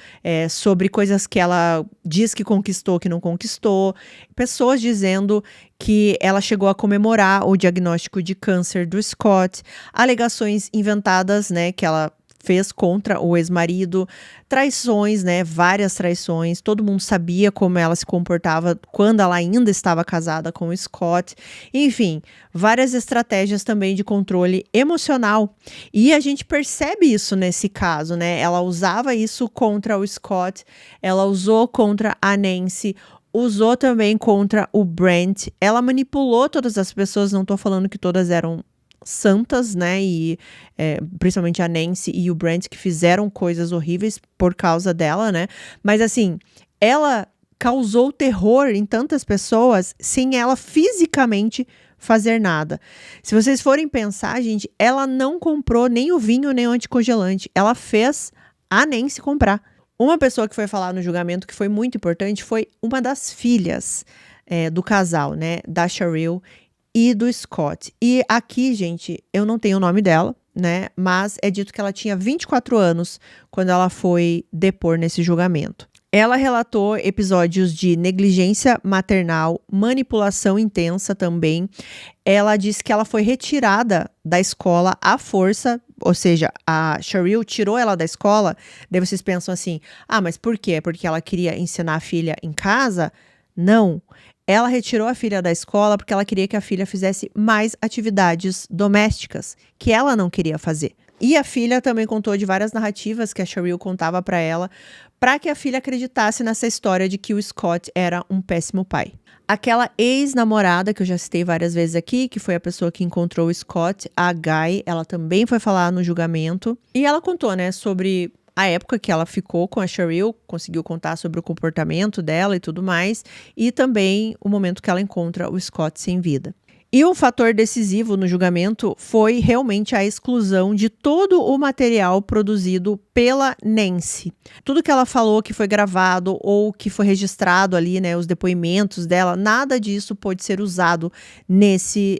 sobre coisas que ela diz que conquistou, que não conquistou, pessoas dizendo que ela chegou a comemorar o diagnóstico de câncer do Scott, alegações inventadas, né, que ela fez contra o ex-marido, traições, né, várias traições, todo mundo sabia como ela se comportava quando ela ainda estava casada com o Scott, enfim, várias estratégias também de controle emocional, e a gente percebe isso nesse caso, né, ela usava isso contra o Scott, ela usou contra a Nancy, usou também contra o Brent, ela manipulou todas as pessoas, não tô falando que todas eram santas, né, e principalmente a Nancy e o Brent que fizeram coisas horríveis por causa dela, né, mas assim, ela causou terror em tantas pessoas sem ela fisicamente fazer nada. Se vocês forem pensar, gente, ela não comprou nem o vinho nem o anticongelante, ela fez a Nancy comprar. Uma pessoa que foi falar no julgamento que foi muito importante foi uma das filhas do casal, né, da Cheryl e do Scott. E aqui, gente, eu não tenho o nome dela, né? Mas é dito que ela tinha 24 anos quando ela foi depor nesse julgamento. Ela relatou episódios de negligência maternal, manipulação intensa também. Ela disse que ela foi retirada da escola à força, ou seja, a Cheryl tirou ela da escola. Daí vocês pensam assim, mas por quê? Porque ela queria ensinar a filha em casa? Não. Ela retirou a filha da escola porque ela queria que a filha fizesse mais atividades domésticas, que ela não queria fazer. E a filha também contou de várias narrativas que a Cheryl contava para ela, para que a filha acreditasse nessa história de que o Scott era um péssimo pai. Aquela ex-namorada que eu já citei várias vezes aqui, que foi a pessoa que encontrou o Scott, a Guy, ela também foi falar no julgamento. E ela contou, né, sobre a época que ela ficou com a Cheryl, conseguiu contar sobre o comportamento dela e tudo mais, e também o momento que ela encontra o Scott sem vida. E um fator decisivo no julgamento foi realmente a exclusão de todo o material produzido pela Nancy. Tudo que ela falou que foi gravado ou que foi registrado ali, né, os depoimentos dela, nada disso pôde ser usado nesse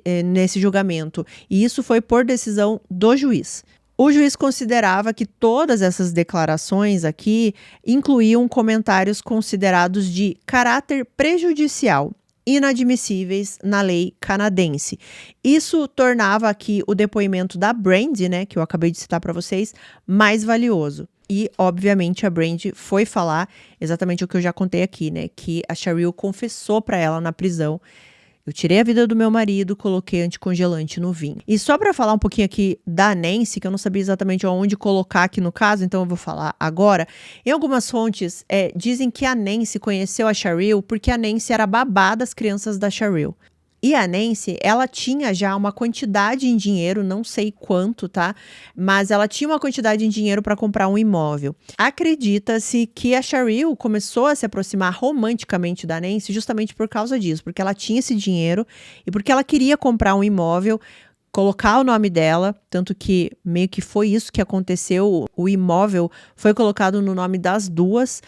julgamento. E isso foi por decisão do juiz. O juiz considerava que todas essas declarações aqui incluíam comentários considerados de caráter prejudicial, inadmissíveis na lei canadense. Isso tornava aqui o depoimento da Brandy, né, que eu acabei de citar para vocês, mais valioso. E, obviamente, a Brandy foi falar exatamente o que eu já contei aqui, né, que a Cheryl confessou para ela na prisão: eu tirei a vida do meu marido, coloquei anticongelante no vinho. E só para falar um pouquinho aqui da Nancy, que eu não sabia exatamente onde colocar aqui no caso, então eu vou falar agora. Em algumas fontes, dizem que a Nancy conheceu a Cheryl porque a Nancy era babá das crianças da Cheryl. E a Nancy, ela tinha já uma quantidade em dinheiro, não sei quanto, tá? Mas ela tinha uma quantidade em dinheiro para comprar um imóvel. Acredita-se que a Cheryl começou a se aproximar romanticamente da Nancy justamente por causa disso, porque ela tinha esse dinheiro e porque ela queria comprar um imóvel, colocar o nome dela, tanto que meio que foi isso que aconteceu, o imóvel foi colocado no nome das duas.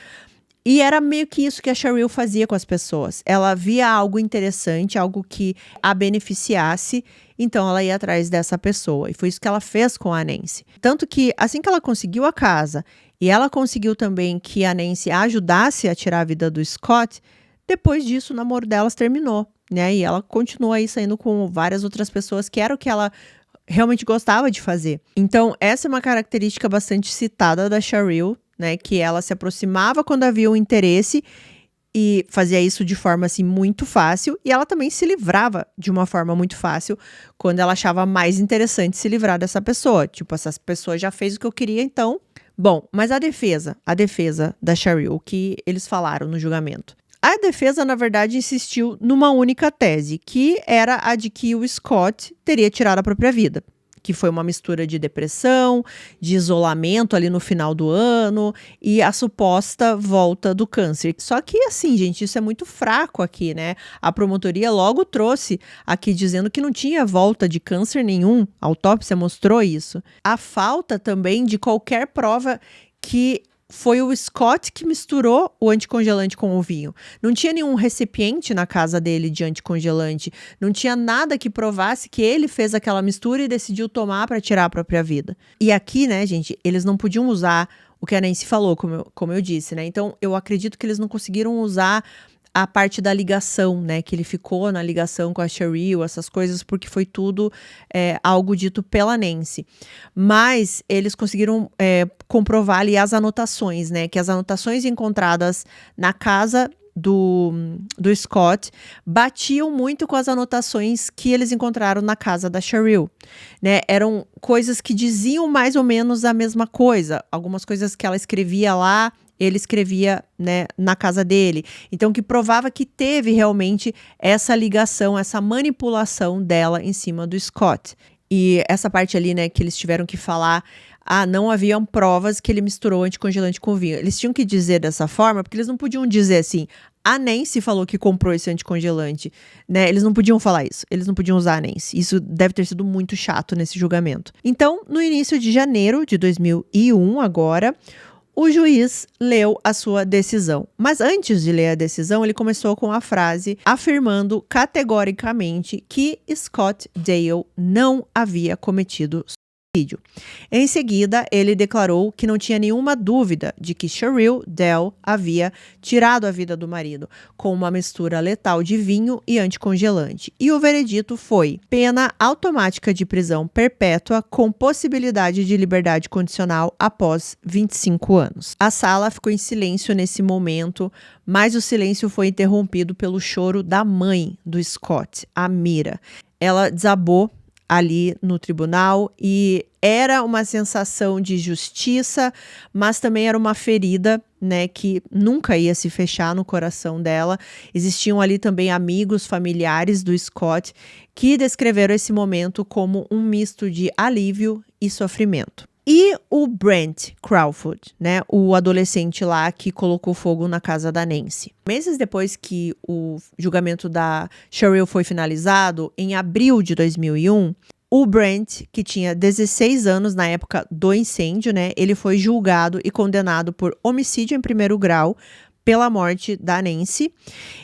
E era meio que isso que a Cheryl fazia com as pessoas. Ela via algo interessante, algo que a beneficiasse, então ela ia atrás dessa pessoa. E foi isso que ela fez com a Nancy. Tanto que assim que ela conseguiu a casa e ela conseguiu também que a Nancy a ajudasse a tirar a vida do Scott, depois disso o namoro delas terminou, né? E ela continuou aí saindo com várias outras pessoas, que era o que ela realmente gostava de fazer. Então essa é uma característica bastante citada da Cheryl, né, que ela se aproximava quando havia um interesse e fazia isso de forma assim muito fácil, e ela também se livrava de uma forma muito fácil quando ela achava mais interessante se livrar dessa pessoa. Tipo, essa pessoa já fez o que eu queria, então. Bom, mas a defesa da Cheryl, o que eles falaram no julgamento. A defesa, na verdade, insistiu numa única tese, que era a de que o Scott teria tirado a própria vida, que foi uma mistura de depressão, de isolamento ali no final do ano e a suposta volta do câncer. Só que assim, gente, isso é muito fraco aqui, né? A promotoria logo trouxe aqui dizendo que não tinha volta de câncer nenhum, a autópsia mostrou isso. A falta também de qualquer prova que foi o Scott que misturou o anticongelante com o vinho. Não tinha nenhum recipiente na casa dele de anticongelante. Não tinha nada que provasse que ele fez aquela mistura e decidiu tomar para tirar a própria vida. E aqui, né, gente, eles não podiam usar o que a Nancy falou, como eu disse, né? Então, eu acredito que eles não conseguiram usar a parte da ligação, né? Que ele ficou na ligação com a Cheryl, essas coisas, porque foi tudo algo dito pela Nancy. Mas eles conseguiram comprovar ali as anotações, né? Que as anotações encontradas na casa do Scott batiam muito com as anotações que eles encontraram na casa da Cheryl, né? Eram coisas que diziam mais ou menos a mesma coisa. Algumas coisas que ela escrevia lá, ele escrevia, né, na casa dele. Então, que provava que teve realmente essa ligação, essa manipulação dela em cima do Scott. E essa parte ali, né, que eles tiveram que falar, não haviam provas que ele misturou anticongelante com vinho. Eles tinham que dizer dessa forma, porque eles não podiam dizer assim, a Nancy falou que comprou esse anticongelante, né? Eles não podiam falar isso, eles não podiam usar a Nancy. Isso deve ter sido muito chato nesse julgamento. Então, no início de janeiro de 2001, agora, o juiz leu a sua decisão. Mas antes de ler a decisão, ele começou com a frase afirmando categoricamente que Scott Dale não havia cometido suicídio. Em seguida, ele declarou que não tinha nenhuma dúvida de que Cheryl Dale havia tirado a vida do marido com uma mistura letal de vinho e anticongelante. E o veredito foi pena automática de prisão perpétua com possibilidade de liberdade condicional após 25 anos. A sala ficou em silêncio nesse momento, mas o silêncio foi interrompido pelo choro da mãe do Scott, a Mira. Ela desabou ali no tribunal e era uma sensação de justiça, mas também era uma ferida, né, que nunca ia se fechar no coração dela. Existiam ali também amigos, familiares do Scott que descreveram esse momento como um misto de alívio e sofrimento. E o Brent Crawford, né, o adolescente lá que colocou fogo na casa da Nancy. Meses depois que o julgamento da Cheryl foi finalizado, em abril de 2001, o Brent, que tinha 16 anos na época do incêndio, né, ele foi julgado e condenado por homicídio em primeiro grau pela morte da Nancy,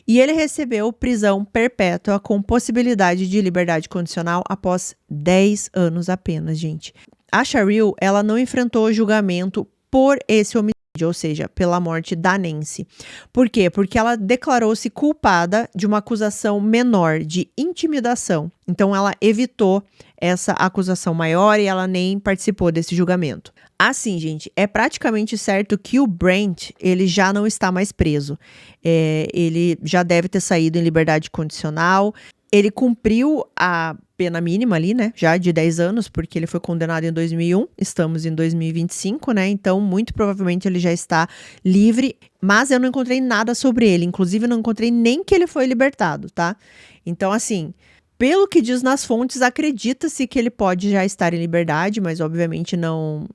e ele recebeu prisão perpétua com possibilidade de liberdade condicional após 10 anos apenas, gente. A Cheryl, ela não enfrentou julgamento por esse homicídio, ou seja, pela morte da Nancy. Por quê? Porque ela declarou-se culpada de uma acusação menor de intimidação. Então, ela evitou essa acusação maior e ela nem participou desse julgamento. Assim, gente, é praticamente certo que o Brent, ele já não está mais preso. Ele já deve ter saído em liberdade condicional. Ele cumpriu a pena mínima ali, né, já de 10 anos, porque ele foi condenado em 2001, estamos em 2025, né, então muito provavelmente ele já está livre, mas eu não encontrei nada sobre ele, inclusive não encontrei nem que ele foi libertado, tá? Então, assim, pelo que diz nas fontes, acredita-se que ele pode já estar em liberdade, mas obviamente não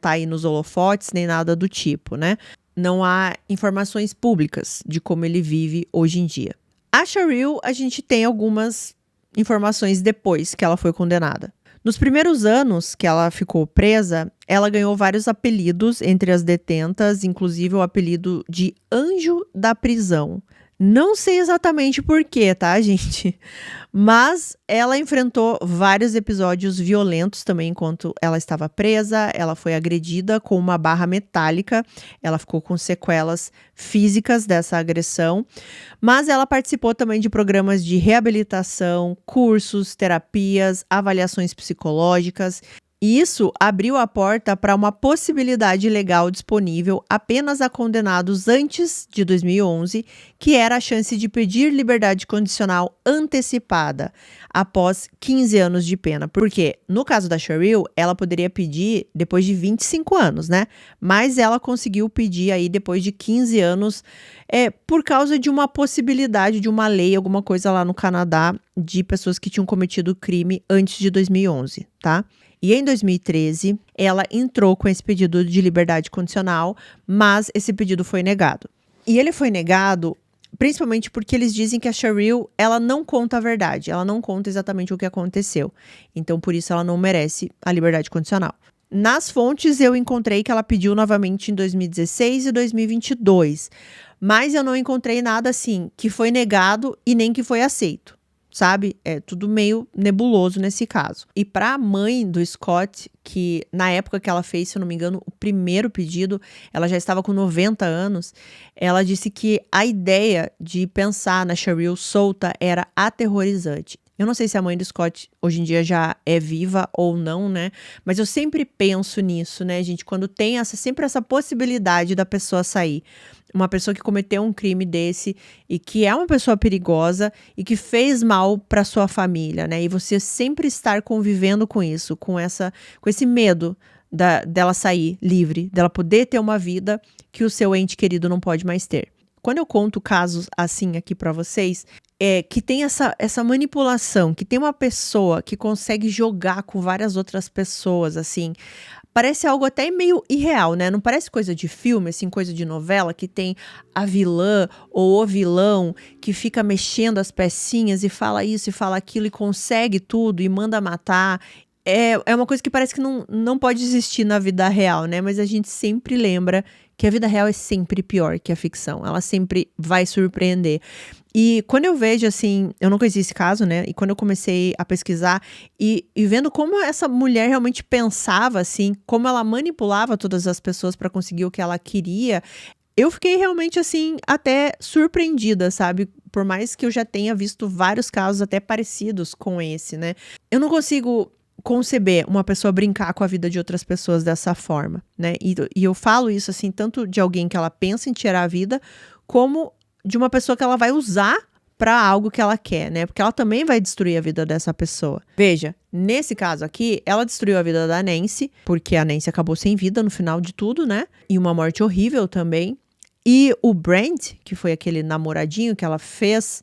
tá aí nos holofotes, nem nada do tipo, né? Não há informações públicas de como ele vive hoje em dia. A Cheryl, a gente tem algumas informações depois que ela foi condenada. Nos primeiros anos que ela ficou presa, ela ganhou vários apelidos entre as detentas, inclusive o apelido de Anjo da Prisão. Não sei exatamente por quê, tá, gente? Mas ela enfrentou vários episódios violentos também enquanto ela estava presa. Ela foi agredida com uma barra metálica. Ela ficou com sequelas físicas dessa agressão. Mas ela participou também de programas de reabilitação, cursos, terapias, avaliações psicológicas. E isso abriu a porta para uma possibilidade legal disponível apenas a condenados antes de 2011, que era a chance de pedir liberdade condicional antecipada após 15 anos de pena. Porque, no caso da Cheryl, ela poderia pedir depois de 25 anos, né? Mas ela conseguiu pedir aí depois de 15 anos por causa de uma possibilidade de uma lei, alguma coisa lá no Canadá, de pessoas que tinham cometido crime antes de 2011, tá? E em 2013, ela entrou com esse pedido de liberdade condicional, mas esse pedido foi negado. E ele foi negado principalmente porque eles dizem que a Cheryl, ela não conta a verdade, ela não conta exatamente o que aconteceu. Então, por isso, ela não merece a liberdade condicional. Nas fontes, eu encontrei que ela pediu novamente em 2016 e 2022, mas eu não encontrei nada assim que foi negado e nem que foi aceito. sabe? É tudo meio nebuloso nesse caso. E para a mãe do Scott, que na época que ela fez, se eu não me engano, o primeiro pedido, ela já estava com 90 anos, ela disse que a ideia de pensar na Cheryl solta era aterrorizante. Eu não sei se a mãe do Scott hoje em dia já é viva ou não, né? Mas eu sempre penso nisso, né, gente? Quando tem sempre essa possibilidade da pessoa sair. Uma pessoa que cometeu um crime desse e que é uma pessoa perigosa e que fez mal para sua família, né? E você sempre estar convivendo com isso, com esse medo dela sair livre, dela poder ter uma vida que o seu ente querido não pode mais ter. Quando eu conto casos assim aqui para vocês, que tem essa manipulação, que tem uma pessoa que consegue jogar com várias outras pessoas, assim, parece algo até meio irreal, né? Não parece coisa de filme, assim, coisa de novela, que tem a vilã ou o vilão que fica mexendo as pecinhas e fala isso e fala aquilo e consegue tudo e manda matar. É uma coisa que parece que não pode existir na vida real, né? Mas a gente sempre lembra que a vida real é sempre pior que a ficção. Ela sempre vai surpreender. E quando eu vejo, assim, eu não conhecia esse caso, né? E quando eu comecei a pesquisar e vendo como essa mulher realmente pensava, assim, como ela manipulava todas as pessoas para conseguir o que ela queria, eu fiquei realmente, assim, até surpreendida, sabe? Por mais que eu já tenha visto vários casos até parecidos com esse, né? Eu não consigo conceber uma pessoa brincar com a vida de outras pessoas dessa forma, né? E eu falo isso, assim, tanto de alguém que ela pensa em tirar a vida, como de uma pessoa que ela vai usar para algo que ela quer, né? Porque ela também vai destruir a vida dessa pessoa. Veja, nesse caso aqui, ela destruiu a vida da Nancy, porque a Nancy acabou sem vida no final de tudo, né? E uma morte horrível também. E o Brent, que foi aquele namoradinho que ela fez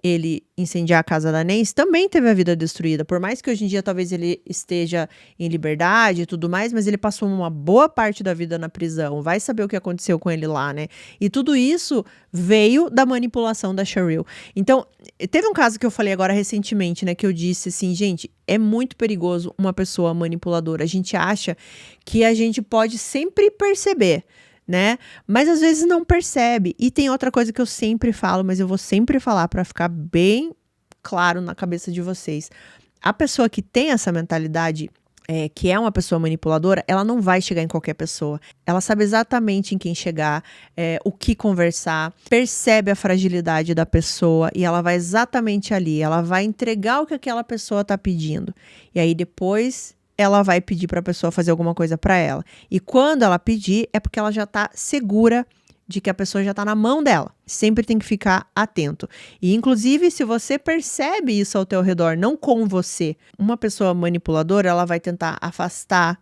ele incendiar a casa da Nancy, também teve a vida destruída. Por mais que hoje em dia talvez ele esteja em liberdade e tudo mais, mas ele passou uma boa parte da vida na prisão. Vai saber o que aconteceu com ele lá, né? E tudo isso veio da manipulação da Cheryl. Então, teve um caso que eu falei agora recentemente, né? Que eu disse assim, gente, é muito perigoso uma pessoa manipuladora. A gente acha que a gente pode sempre perceber, né? Mas às vezes não percebe. E tem outra coisa que eu sempre falo, mas eu vou sempre falar para ficar bem claro na cabeça de vocês. A pessoa que tem essa mentalidade, que é uma pessoa manipuladora, ela não vai chegar em qualquer pessoa. Ela sabe exatamente em quem chegar, o que conversar, percebe a fragilidade da pessoa e ela vai exatamente ali. Ela vai entregar o que aquela pessoa tá pedindo. E aí depois ela vai pedir para a pessoa fazer alguma coisa para ela. E quando ela pedir, é porque ela já está segura de que a pessoa já está na mão dela. Sempre tem que ficar atento. E, inclusive, se você percebe isso ao teu redor, não com você, uma pessoa manipuladora, ela vai tentar afastar,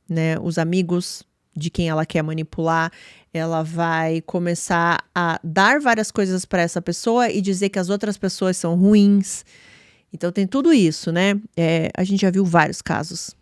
né, os amigos de quem ela quer manipular. Ela vai começar a dar várias coisas para essa pessoa e dizer que as outras pessoas são ruins. Então, tem tudo isso, né? A gente já viu vários casos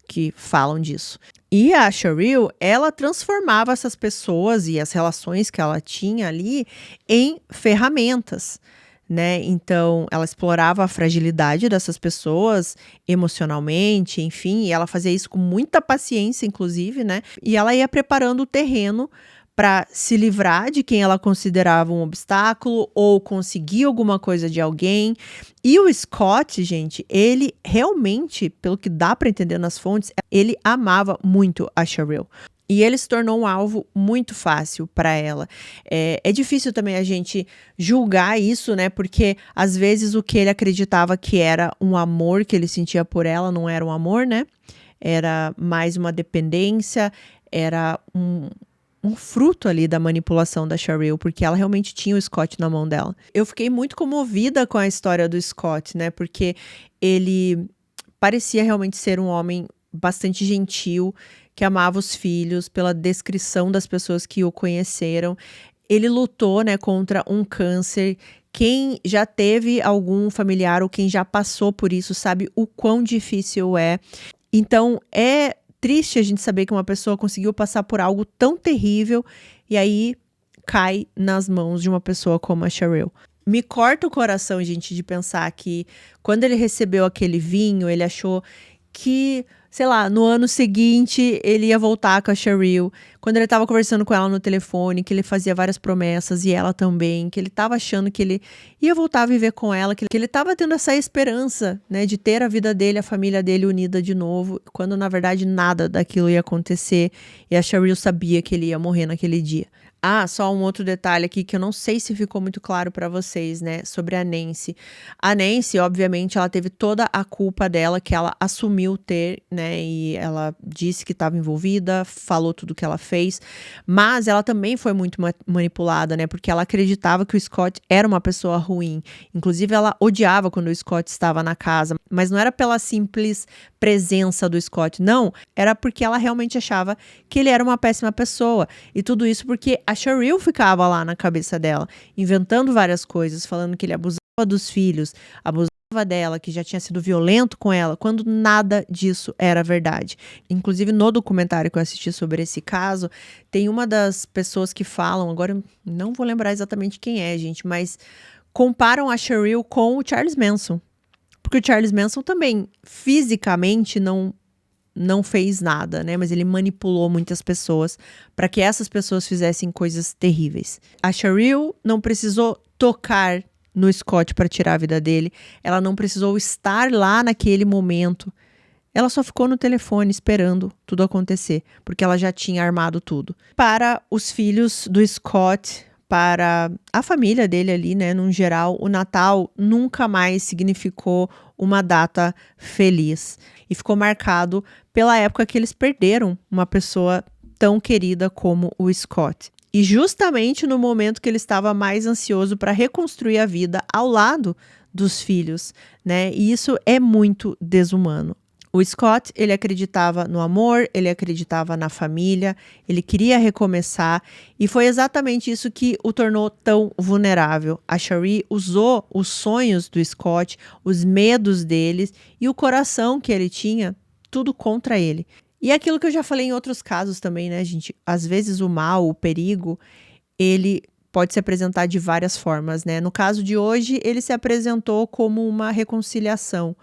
que falam disso. E a Cheryl, ela transformava essas pessoas e as relações que ela tinha ali em ferramentas, né? Então, ela explorava a fragilidade dessas pessoas emocionalmente, enfim, e ela fazia isso com muita paciência, inclusive, né? E ela ia preparando o terreno para se livrar de quem ela considerava um obstáculo ou conseguir alguma coisa de alguém. E o Scott, gente, ele realmente, pelo que dá para entender nas fontes, ele amava muito a Cheryl. E ele se tornou um alvo muito fácil para ela. É difícil também a gente julgar isso, né? Porque às vezes o que ele acreditava que era um amor que ele sentia por ela não era um amor, né? Era mais uma dependência, era um fruto ali da manipulação da Cheryl, porque ela realmente tinha o Scott na mão dela. Eu fiquei muito comovida com a história do Scott, né? Porque ele parecia realmente ser um homem bastante gentil, que amava os filhos, pela descrição das pessoas que o conheceram. Ele lutou, né, contra um câncer. Quem já teve algum familiar ou quem já passou por isso sabe o quão difícil é. Então, é triste a gente saber que uma pessoa conseguiu passar por algo tão terrível e aí cai nas mãos de uma pessoa como a Cheryl. Me corta o coração, gente, de pensar que quando ele recebeu aquele vinho, ele achou que sei lá, no ano seguinte ele ia voltar com a Cheryl, quando ele tava conversando com ela no telefone, que ele fazia várias promessas e ela também, que ele tava achando que ele ia voltar a viver com ela, que ele tava tendo essa esperança, né, de ter a vida dele, a família dele unida de novo, quando na verdade nada daquilo ia acontecer e a Cheryl sabia que ele ia morrer naquele dia. Ah, só um outro detalhe aqui que eu não sei se ficou muito claro pra vocês, né, sobre a Nancy. A Nancy, obviamente, ela teve toda a culpa dela, que ela assumiu ter, né, e ela disse que estava envolvida, falou tudo que ela fez, mas ela também foi muito manipulada, né, porque ela acreditava que o Scott era uma pessoa ruim. Inclusive, ela odiava quando o Scott estava na casa, mas não era pela simples presença do Scott, não, era porque ela realmente achava que ele era uma péssima pessoa. E tudo isso porque a Cheryl ficava lá na cabeça dela, inventando várias coisas, falando que ele abusava dos filhos, abusava dela, que já tinha sido violento com ela, quando nada disso era verdade. Inclusive, no documentário que eu assisti sobre esse caso, tem uma das pessoas que falam, agora eu não vou lembrar exatamente quem é, gente, mas comparam a Cheryl com o Charles Manson. Porque o Charles Manson também, fisicamente, não fez nada, né? Mas ele manipulou muitas pessoas para que essas pessoas fizessem coisas terríveis. A Cheryl não precisou tocar no Scott para tirar a vida dele. Ela não precisou estar lá naquele momento. Ela só ficou no telefone esperando tudo acontecer, porque ela já tinha armado tudo. Para os filhos do Scott, para a família dele ali, né, no geral, o Natal nunca mais significou uma data feliz. E ficou marcado pela época que eles perderam uma pessoa tão querida como o Scott. E justamente no momento que ele estava mais ansioso para reconstruir a vida ao lado dos filhos, né? E isso é muito desumano. O Scott, ele acreditava no amor, ele acreditava na família, ele queria recomeçar e foi exatamente isso que o tornou tão vulnerável. A Cheryl usou os sonhos do Scott, os medos deles e o coração que ele tinha, tudo contra ele. E aquilo que eu já falei em outros casos também, né, gente? Às vezes o mal, o perigo, ele pode se apresentar de várias formas, né? No caso de hoje, ele se apresentou como uma reconciliação,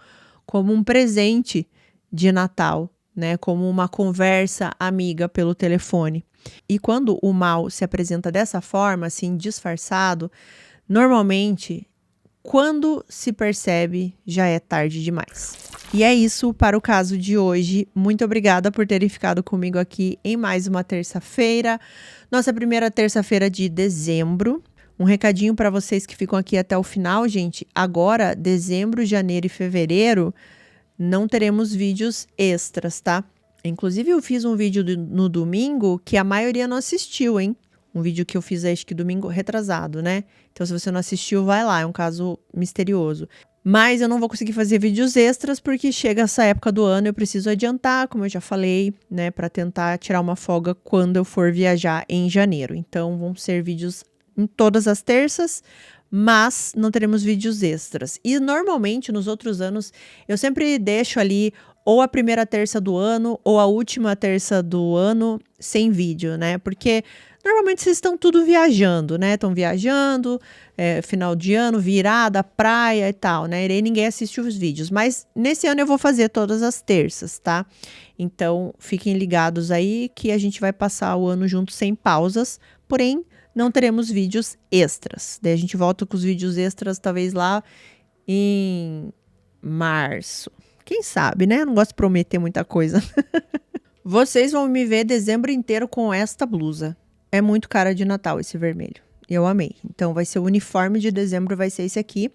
como um presente de Natal, né, como uma conversa amiga pelo telefone. E quando o mal se apresenta dessa forma, assim, disfarçado, normalmente, quando se percebe, já é tarde demais. E é isso para o caso de hoje. Muito obrigada por terem ficado comigo aqui em mais uma terça-feira, nossa primeira terça-feira de dezembro. Um recadinho para vocês que ficam aqui até o final, gente. Agora, dezembro, janeiro e fevereiro, não teremos vídeos extras, tá? Inclusive, eu fiz um vídeo no domingo que a maioria não assistiu, hein? Um vídeo que eu fiz, acho que domingo retrasado, né? Então, se você não assistiu, vai lá. É um caso misterioso. Mas eu não vou conseguir fazer vídeos extras porque chega essa época do ano, eu preciso adiantar, como eu já falei, né? Para tentar tirar uma folga quando eu for viajar em janeiro. Então, vão ser vídeos em todas as terças, mas não teremos vídeos extras. E normalmente, nos outros anos, eu sempre deixo ali ou a primeira terça do ano ou a última terça do ano sem vídeo, né? Porque normalmente vocês estão tudo viajando, né? Estão viajando, final de ano, virada, praia e tal, né? E aí ninguém assiste os vídeos. Mas nesse ano eu vou fazer todas as terças, tá? Então, fiquem ligados aí que a gente vai passar o ano junto sem pausas, porém, não teremos vídeos extras. Daí a gente volta com os vídeos extras, talvez lá em março. Quem sabe, né? Não gosto de prometer muita coisa. Vocês vão me ver dezembro inteiro com esta blusa. É muito cara de Natal esse vermelho. Eu amei. Então vai ser o uniforme de dezembro, vai ser esse aqui.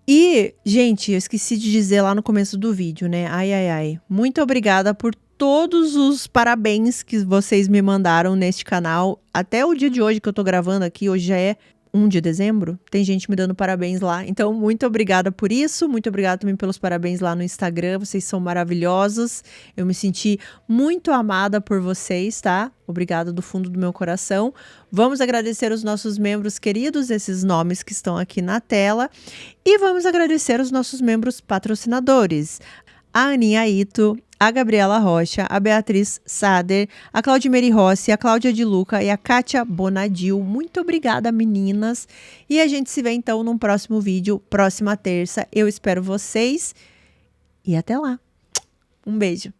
E, gente, eu esqueci de dizer lá no começo do vídeo, né? Ai, ai, ai. Muito obrigada por todos os parabéns que vocês me mandaram neste canal. Até o dia de hoje que eu tô gravando aqui, hoje já é 1 de dezembro, tem gente me dando parabéns lá. Então, muito obrigada por isso. Muito obrigada também pelos parabéns lá no Instagram. Vocês são maravilhosos. Eu me senti muito amada por vocês, tá? Obrigada do fundo do meu coração. Vamos agradecer os nossos membros queridos, esses nomes que estão aqui na tela. E vamos agradecer os nossos membros patrocinadores. A Aninha Ito, a Gabriela Rocha, a Beatriz Sader, a Claudimeri Rossi, a Cláudia de Luca e a Kátia Bonadil. Muito obrigada, meninas. E a gente se vê então num próximo vídeo, próxima terça. Eu espero vocês e até lá. Um beijo.